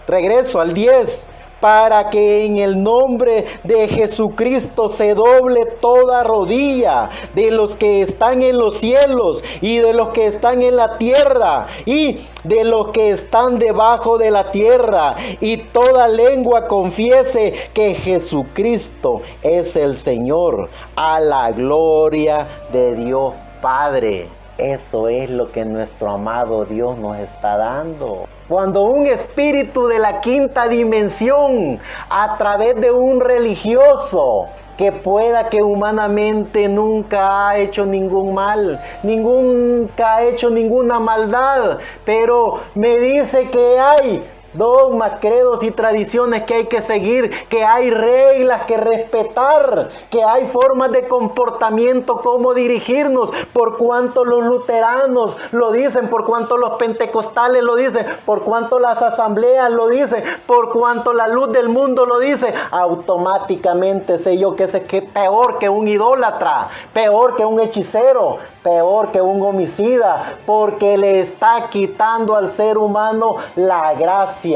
regreso al 10. Para que en el nombre de Jesucristo se doble toda rodilla de los que están en los cielos y de los que están en la tierra y de los que están debajo de la tierra, y toda lengua confiese que Jesucristo es el Señor, a la gloria de Dios Padre. Eso es lo que nuestro amado Dios nos está dando. Cuando un espíritu de la quinta dimensión, a través de un religioso, que pueda que humanamente nunca ha hecho ningún mal, nunca ha hecho ninguna maldad, pero me dice que hay dogmas, credos y tradiciones que hay que seguir, que hay reglas que respetar, que hay formas de comportamiento, cómo dirigirnos, por cuanto los luteranos lo dicen, por cuanto los pentecostales lo dicen, por cuanto las asambleas lo dicen, por cuanto la luz del mundo lo dice, automáticamente sé yo que ese es peor que un idólatra, peor que un hechicero, peor que un homicida, porque le está quitando al ser humano la gracia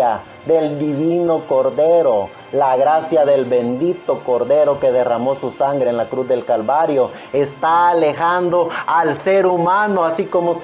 del divino Cordero, la gracia del bendito Cordero que derramó su sangre en la cruz del Calvario. Está alejando al ser humano, así como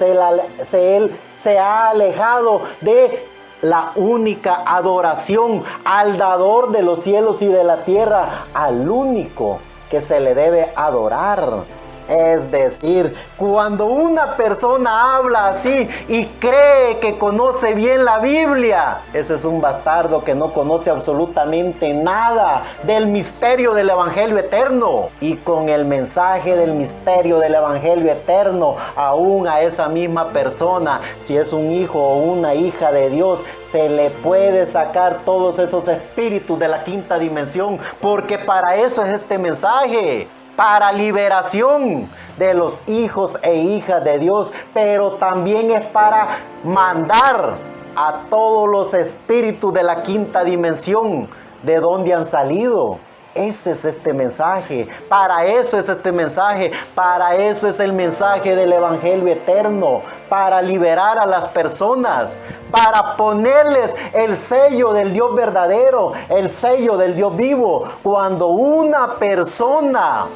él se ha alejado de la única adoración al dador de los cielos y de la tierra, al único que se le debe adorar. Es decir, cuando una persona habla así y cree que conoce bien la Biblia, ese es un bastardo que no conoce absolutamente nada del misterio del Evangelio eterno. Y con el mensaje del misterio del Evangelio eterno, aún a esa misma persona, si es un hijo o una hija de Dios, se le puede sacar todos esos espíritus de la quinta dimensión, porque para eso es este mensaje, para liberación de los hijos e hijas de Dios, pero también es para mandar a todos los espíritus de la quinta dimensión. ¿De dónde han salido? Ese es este mensaje, para eso es este mensaje, para eso es el mensaje del Evangelio eterno, para liberar a las personas, para ponerles el sello del Dios verdadero, el sello del Dios vivo. Cuando una persona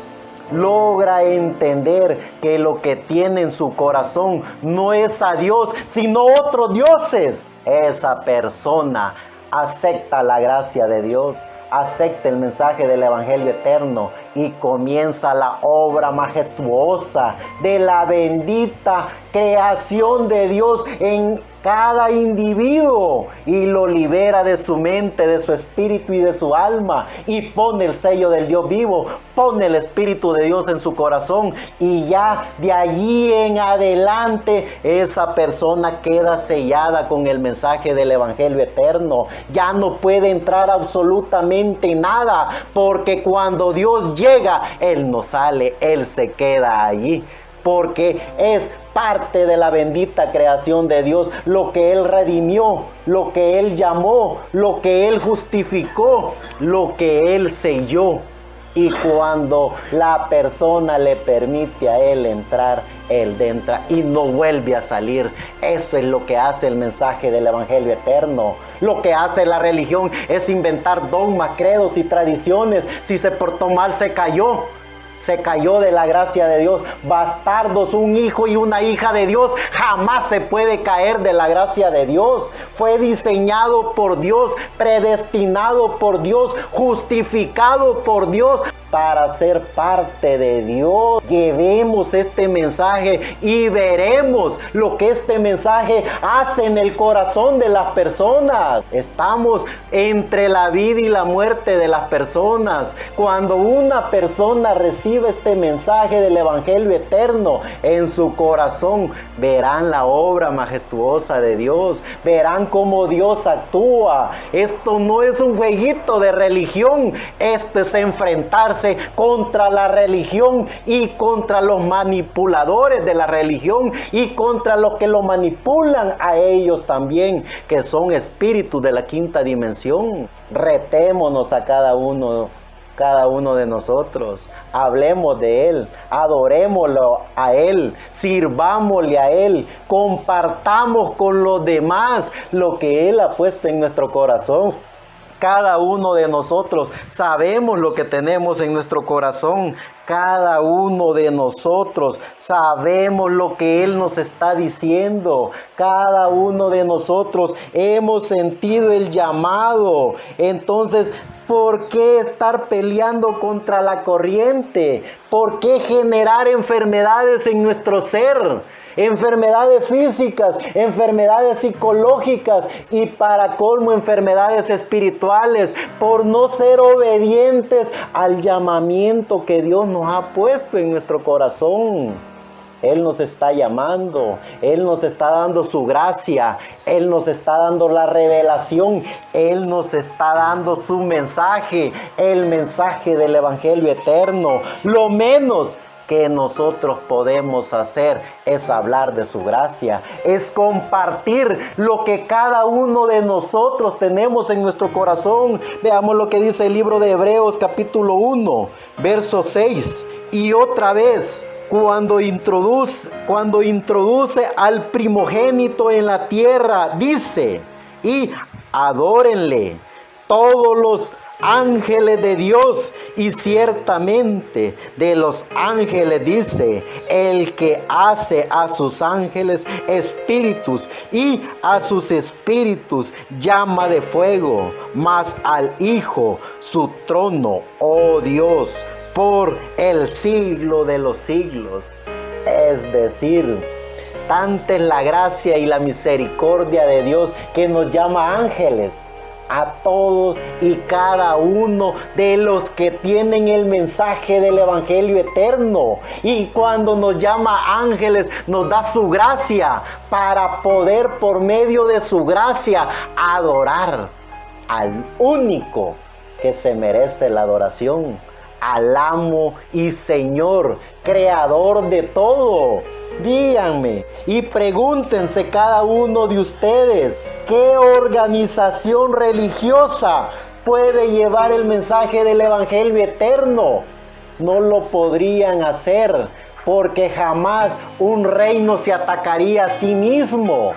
logra entender que lo que tiene en su corazón no es a Dios, sino otros dioses, esa persona acepta la gracia de Dios, acepta el mensaje del Evangelio eterno y comienza la obra majestuosa de la bendita creación de Dios en cada individuo y lo libera de su mente, de su espíritu y de su alma y pone el sello del Dios vivo, pone el Espíritu de Dios en su corazón y ya de allí en adelante esa persona queda sellada con el mensaje del Evangelio eterno. Ya no puede entrar absolutamente nada, porque cuando Dios llega, Él no sale, Él se queda allí, porque es parte de la bendita creación de Dios, lo que Él redimió, lo que Él llamó, lo que Él justificó, lo que Él selló. Y cuando la persona le permite a Él entrar, Él entra y no vuelve a salir. Eso es lo que hace el mensaje del Evangelio eterno. Lo que hace la religión es inventar dogmas, credos y tradiciones. Si se portó mal, se cayó de la gracia de Dios. Bastardos, un hijo y una hija de Dios jamás se puede caer de la gracia de Dios. Fue diseñado por Dios, predestinado por Dios, justificado por Dios para ser parte de Dios. Llevemos este mensaje y veremos lo que este mensaje hace en el corazón de las personas. Estamos entre la vida y la muerte de las personas. Cuando una persona recibe este mensaje del Evangelio eterno en su corazón, verán la obra majestuosa de Dios, verán cómo Dios actúa. Esto no es un jueguito de religión, esto es enfrentarse contra la religión y contra los manipuladores de la religión y contra los que lo manipulan a ellos también, que son espíritus de la quinta dimensión. Retémonos a cada uno de nosotros, hablemos de Él, adorémoslo a Él, sirvámosle a Él, compartamos con los demás lo que Él ha puesto en nuestro corazón. Cada uno de nosotros sabemos lo que tenemos en nuestro corazón. Cada uno de nosotros sabemos lo que Él nos está diciendo. Cada uno de nosotros hemos sentido el llamado. Entonces, ¿por qué estar peleando contra la corriente? ¿Por qué generar enfermedades en nuestro ser? Enfermedades físicas, enfermedades psicológicas y para colmo enfermedades espirituales, por no ser obedientes al llamamiento que Dios nos ha puesto en nuestro corazón. Él nos está llamando, Él nos está dando su gracia, Él nos está dando la revelación, Él nos está dando su mensaje, el mensaje del Evangelio eterno. Lo menos que nosotros podemos hacer es hablar de su gracia, es compartir lo que cada uno de nosotros tenemos en nuestro corazón. Veamos lo que dice el libro de Hebreos capítulo 1, verso 6. Y otra vez, cuando introduce al primogénito en la tierra, dice, y adórenle todos los ángeles de Dios, y ciertamente de los ángeles dice, el que hace a sus ángeles espíritus y a sus espíritus llama de fuego, mas al Hijo su trono, oh Dios, por el siglo de los siglos. Es decir, tanta es la gracia y la misericordia de Dios que nos llama ángeles a todos y cada uno de los que tienen el mensaje del Evangelio eterno. Y cuando nos llama ángeles, nos da su gracia para poder, por medio de su gracia, adorar al único que se merece la adoración, al amo y Señor, creador de todo. Díganme y pregúntense cada uno de ustedes, ¿qué organización religiosa puede llevar el mensaje del Evangelio eterno. No lo podrían hacer, porque jamás un reino se atacaría a sí mismo.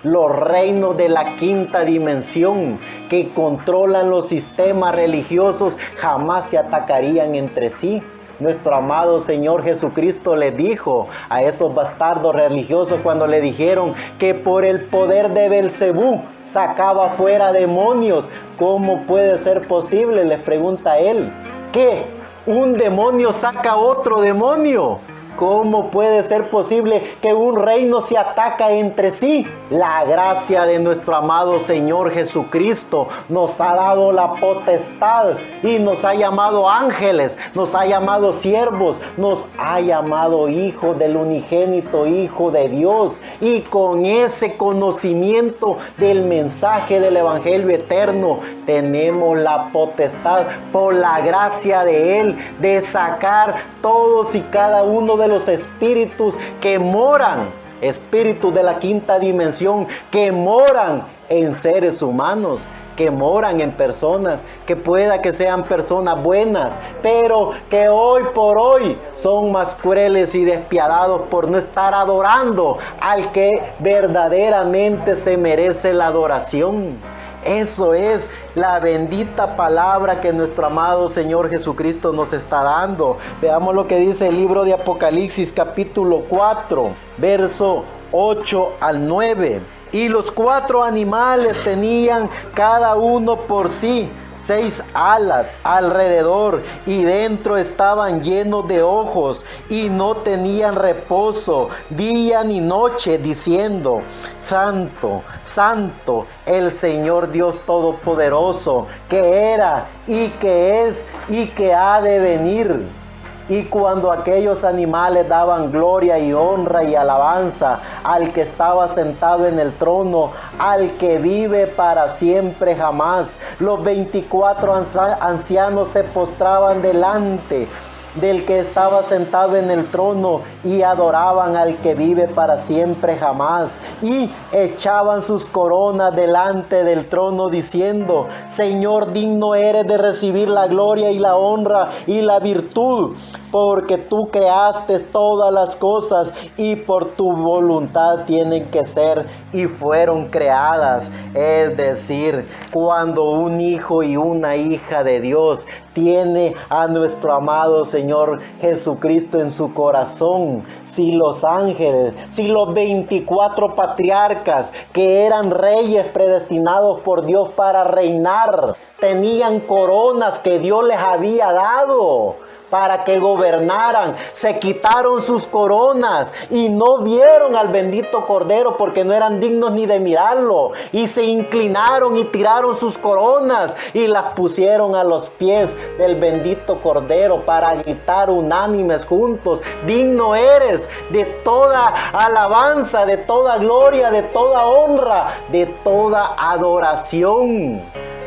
Los reinos de la quinta dimensión que controlan los sistemas religiosos jamás se atacarían entre sí. Nuestro amado Señor Jesucristo le dijo a esos bastardos religiosos cuando le dijeron que por el poder de Belcebú sacaba fuera demonios. ¿Cómo puede ser posible?, les pregunta él. ¿Qué? ¿Un demonio saca otro demonio? ¿Cómo puede ser posible que un reino se ataca entre sí? La gracia de nuestro amado Señor Jesucristo nos ha dado la potestad y nos ha llamado ángeles, nos ha llamado siervos, nos ha llamado hijos del unigénito Hijo de Dios. Y con ese conocimiento del mensaje del Evangelio eterno, tenemos la potestad, por la gracia de Él, de sacar todos y cada uno de los espíritus que moran, espíritus de la quinta dimensión, que moran en seres humanos, que moran en personas, que pueda que sean personas buenas, pero que hoy por hoy son más crueles y despiadados por no estar adorando al que verdaderamente se merece la adoración. Eso es la bendita palabra que nuestro amado Señor Jesucristo nos está dando. Veamos lo que dice el libro de Apocalipsis capítulo 4, verso 8 al 9. Y los 4 animales tenían cada uno por sí 6 alas alrededor, y dentro estaban llenos de ojos, y no tenían reposo día ni noche, diciendo: Santo, Santo, el Señor Dios Todopoderoso, que era y que es y que ha de venir. Y cuando aquellos animales daban gloria y honra y alabanza al que estaba sentado en el trono, al que vive para siempre jamás, los 24 ancianos se postraban delante del que estaba sentado en el trono y adoraban al que vive para siempre jamás, y echaban sus coronas delante del trono diciendo: Señor, digno eres de recibir la gloria y la honra y la virtud, porque tú creaste todas las cosas y por tu voluntad tienen que ser y fueron creadas. Es decir, cuando un hijo y una hija de Dios tiene a nuestro amado Señor Jesucristo en su corazón, si los ángeles, si los 24 patriarcas que eran reyes predestinados por Dios para reinar, tenían coronas que Dios les había dado para que gobernaran, se quitaron sus coronas y no vieron al bendito Cordero porque no eran dignos ni de mirarlo, y se inclinaron y tiraron sus coronas y las pusieron a los pies del bendito Cordero para gritar unánimes juntos: digno eres de toda alabanza, de toda gloria, de toda honra, de toda adoración.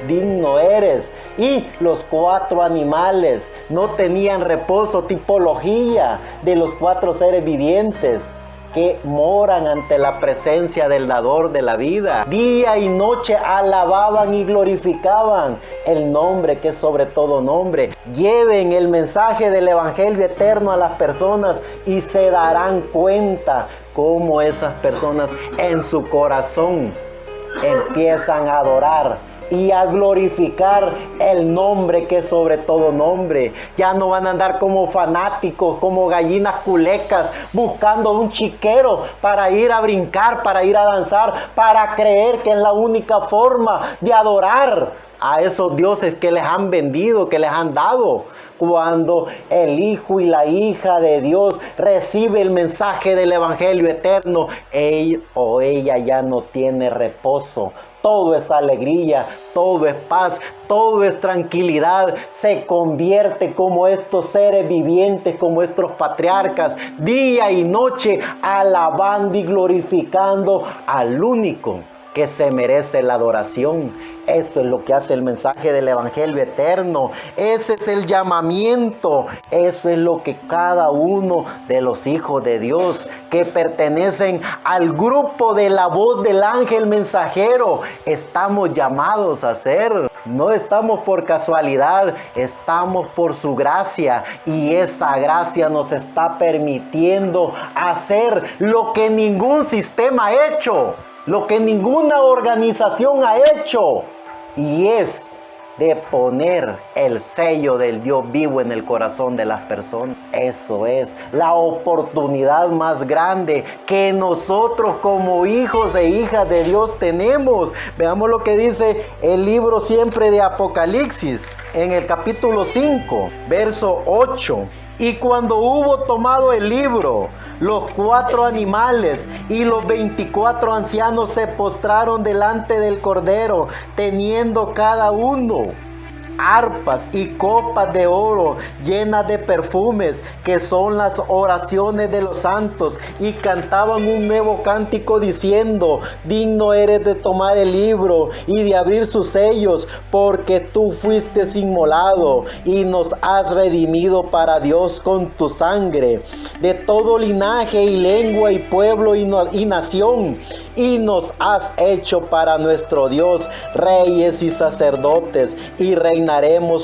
Digno eres. Y los 4 animales no tenían reposo, tipología de los 4 seres vivientes que moran ante la presencia del dador de la vida. Día y noche alababan y glorificaban el nombre que es sobre todo nombre. Lleven el mensaje del Evangelio eterno a las personas y se darán cuenta cómo esas personas en su corazón empiezan a adorar y a glorificar el nombre que es sobre todo nombre. Ya no van a andar como fanáticos, como gallinas culecas, buscando un chiquero para ir a brincar, para ir a danzar, para creer que es la única forma de adorar a esos dioses que les han vendido, que les han dado. Cuando el hijo y la hija de Dios recibe el mensaje del Evangelio eterno, él o ella ya no tiene reposo. Todo es alegría, todo es paz, todo es tranquilidad. Se convierte como estos seres vivientes, como estos patriarcas, día y noche alabando y glorificando al único que se merece la adoración. Eso es lo que hace el mensaje del Evangelio eterno. Ese es el llamamiento. Eso es lo que cada uno de los hijos de Dios que pertenecen al grupo de la voz del ángel mensajero estamos llamados a hacer. No estamos por casualidad, estamos por su gracia, y esa gracia nos está permitiendo hacer lo que ningún sistema ha hecho, lo que ninguna organización ha hecho, y es de poner el sello del Dios vivo en el corazón de las personas. Eso es la oportunidad más grande que nosotros como hijos e hijas de Dios tenemos. Veamos lo que dice el libro siempre de Apocalipsis, en el capítulo 5, verso 8. Y cuando hubo tomado el libro, los 4 animales y los 24 ancianos se postraron delante del Cordero, teniendo cada uno arpas y copas de oro llenas de perfumes, que son las oraciones de los santos, y cantaban un nuevo cántico diciendo: digno eres de tomar el libro y de abrir sus sellos, porque tú fuiste inmolado y nos has redimido para Dios con tu sangre, de todo linaje y lengua y pueblo y nación, y nos has hecho para nuestro Dios reyes y sacerdotes, y reinaremos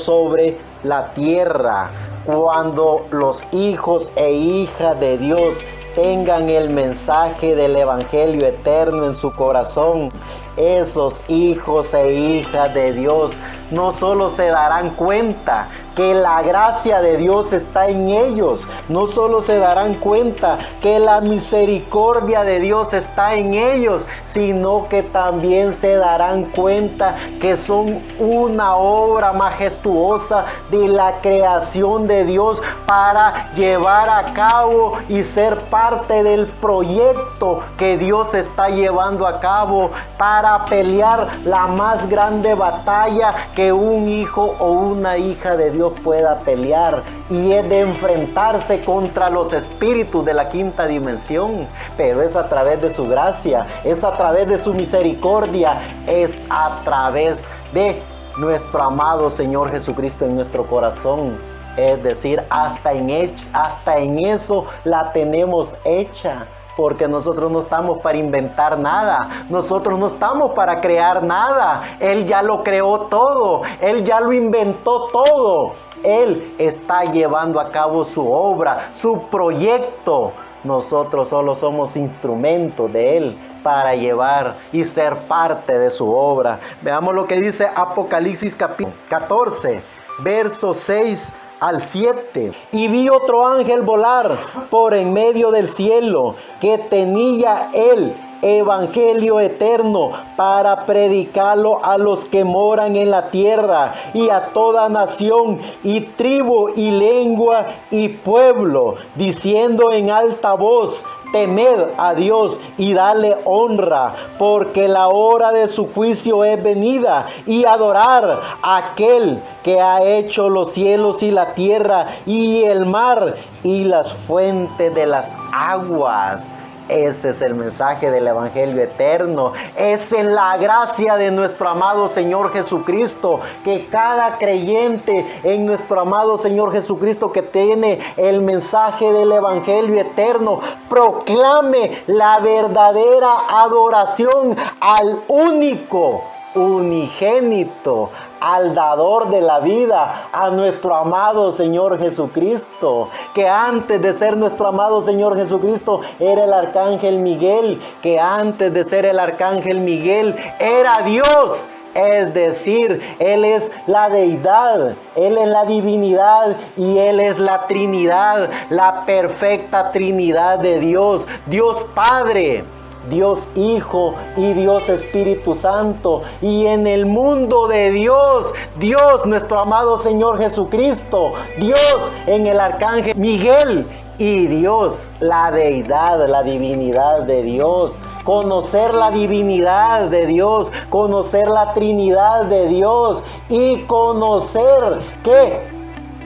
sobre la tierra. Cuando los hijos e hijas de Dios tengan el mensaje del Evangelio eterno en su corazón, esos hijos e hijas de Dios no solo se darán cuenta que la gracia de Dios está en ellos, no solo se darán cuenta que la misericordia de Dios está en ellos, sino que también se darán cuenta que son una obra majestuosa de la creación de Dios para llevar a cabo y ser parte del proyecto que Dios está llevando a cabo para pelear la más grande batalla que un hijo o una hija de Dios pueda pelear, y es de enfrentarse contra los espíritus de la quinta dimensión. Pero es a través de su gracia, es a través de su misericordia, es a través de nuestro amado Señor Jesucristo en nuestro corazón. Es decir, hasta en eso la tenemos hecha. Porque nosotros no estamos para inventar nada, nosotros no estamos para crear nada. Él ya lo creó todo, Él ya lo inventó todo. Él está llevando a cabo su obra, su proyecto. Nosotros solo somos instrumentos de Él para llevar y ser parte de su obra. Veamos lo que dice Apocalipsis capítulo 14, versos 6 al 7. Y vi otro ángel volar por en medio del cielo, que tenía el evangelio eterno para predicarlo a los que moran en la tierra, y a toda nación y tribu y lengua y pueblo, diciendo en alta voz: temed a Dios y dale honra, porque la hora de su juicio es venida, y adorar a aquel que ha hecho los cielos y la tierra y el mar y las fuentes de las aguas. Ese es el mensaje del Evangelio eterno. Esa es la gracia de nuestro amado Señor Jesucristo. Que cada creyente en nuestro amado Señor Jesucristo, que tiene el mensaje del Evangelio eterno, proclame la verdadera adoración al único, unigénito, al dador de la vida, a nuestro amado Señor Jesucristo, que antes de ser nuestro amado Señor Jesucristo era el arcángel Miguel, que antes de ser el arcángel Miguel era Dios. Es decir, Él es la deidad, Él es la divinidad y Él es la Trinidad, la perfecta Trinidad de Dios, Dios Padre, Dios Hijo y Dios Espíritu Santo. Y en el mundo de Dios, Dios nuestro amado Señor Jesucristo, Dios en el arcángel Miguel, y Dios la deidad, la divinidad de Dios. Conocer la divinidad de Dios, conocer la Trinidad de Dios y conocer que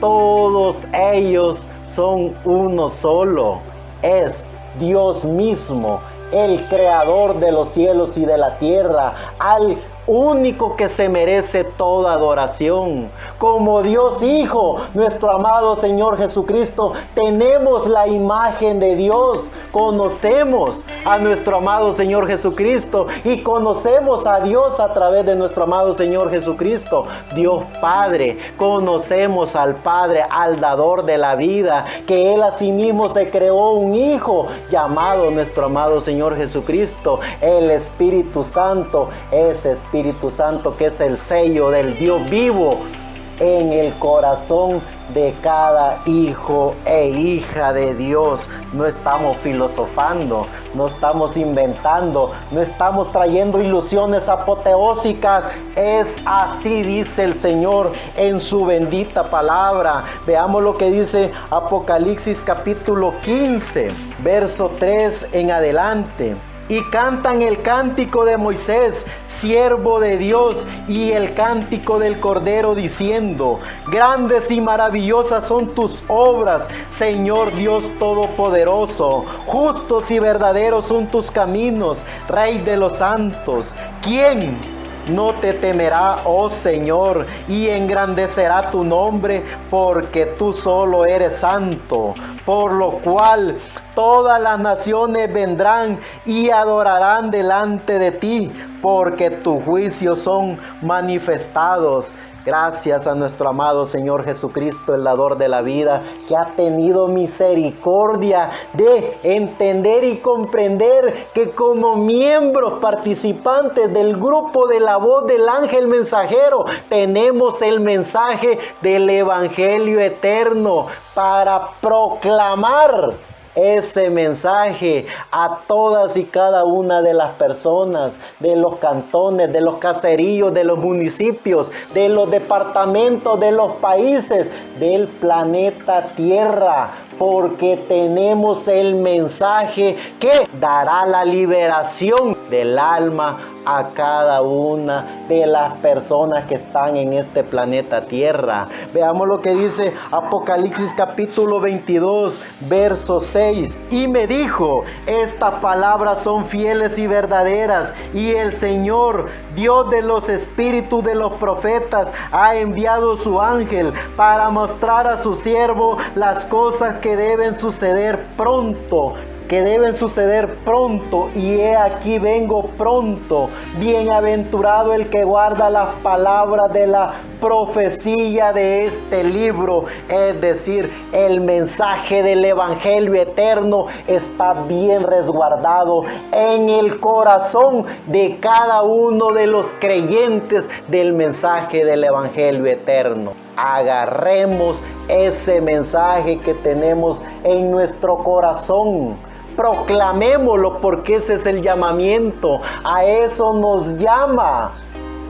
todos ellos son uno solo. Es Dios mismo, el creador de los cielos y de la tierra, al único que se merece toda adoración. Como Dios Hijo, nuestro amado Señor Jesucristo, tenemos la imagen de Dios. Conocemos a nuestro amado Señor Jesucristo y conocemos a Dios a través de nuestro amado Señor Jesucristo. Dios Padre, conocemos al Padre, al dador de la vida, que Él asimismo se creó un Hijo llamado nuestro amado Señor Jesucristo. El Espíritu Santo, ese Espíritu Santo que es el sello del Dios vivo en el corazón de cada hijo e hija de Dios. No estamos filosofando, no estamos inventando, no estamos trayendo ilusiones apoteósicas. Es así dice el Señor en su bendita palabra. Veamos lo que dice Apocalipsis capítulo 15, verso 3 en adelante. Y cantan el cántico de Moisés, siervo de Dios, y el cántico del Cordero, diciendo: grandes y maravillosas son tus obras, Señor Dios Todopoderoso. Justos y verdaderos son tus caminos, Rey de los santos. ¿Quién no te temerá, oh Señor, y engrandecerá tu nombre? Porque tú solo eres santo. Por lo cual todas las naciones vendrán y adorarán delante de ti, porque tus juicios son manifestados. Gracias a nuestro amado Señor Jesucristo, el dador de la vida, que ha tenido misericordia de entender y comprender que como miembros participantes del grupo de la voz del ángel mensajero, tenemos el mensaje del Evangelio eterno para proclamar ese mensaje a todas y cada una de las personas, de los cantones, de los caseríos, de los municipios, de los departamentos, de los países, del planeta Tierra, porque tenemos el mensaje que dará la liberación del alma a cada una de las personas que están en este planeta Tierra. Veamos lo que dice Apocalipsis capítulo 22, verso 6. Y me dijo: estas palabras son fieles y verdaderas, y el Señor, Dios de los espíritus de los profetas, ha enviado su ángel para mostrar a su siervo las cosas que deben suceder pronto. Y he aquí vengo pronto. Bienaventurado el que guarda las palabras de la profecía de este libro. Es decir, el mensaje del Evangelio eterno está bien resguardado en el corazón de cada uno de los creyentes del mensaje del Evangelio eterno. Agarremos ese mensaje que tenemos en nuestro corazón. Proclamémoslo, porque ese es el llamamiento. A eso nos llama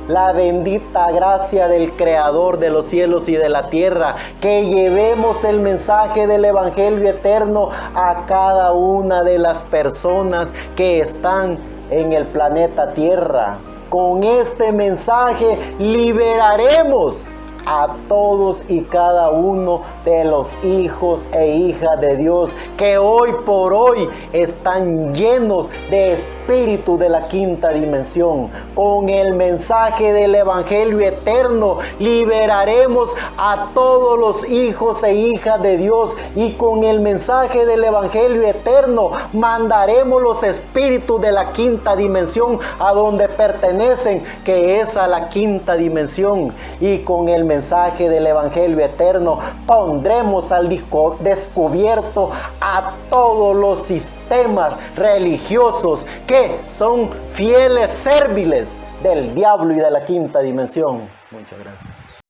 la bendita gracia del Creador de los cielos y de la tierra, que llevemos el mensaje del Evangelio eterno a cada una de las personas que están en el planeta Tierra. Con este mensaje liberaremos a todos y cada uno de los hijos e hijas de Dios que hoy por hoy están llenos de espíritu de la quinta dimensión. Con el mensaje del Evangelio eterno liberaremos a todos los hijos e hijas de Dios, y con el mensaje del Evangelio eterno mandaremos los espíritus de la quinta dimensión a donde pertenecen, que es a la quinta dimensión. Y con el mensaje del Evangelio eterno pondremos al descubierto a todos los sistemas religiosos que son fieles serviles del diablo y de la quinta dimensión. Muchas gracias.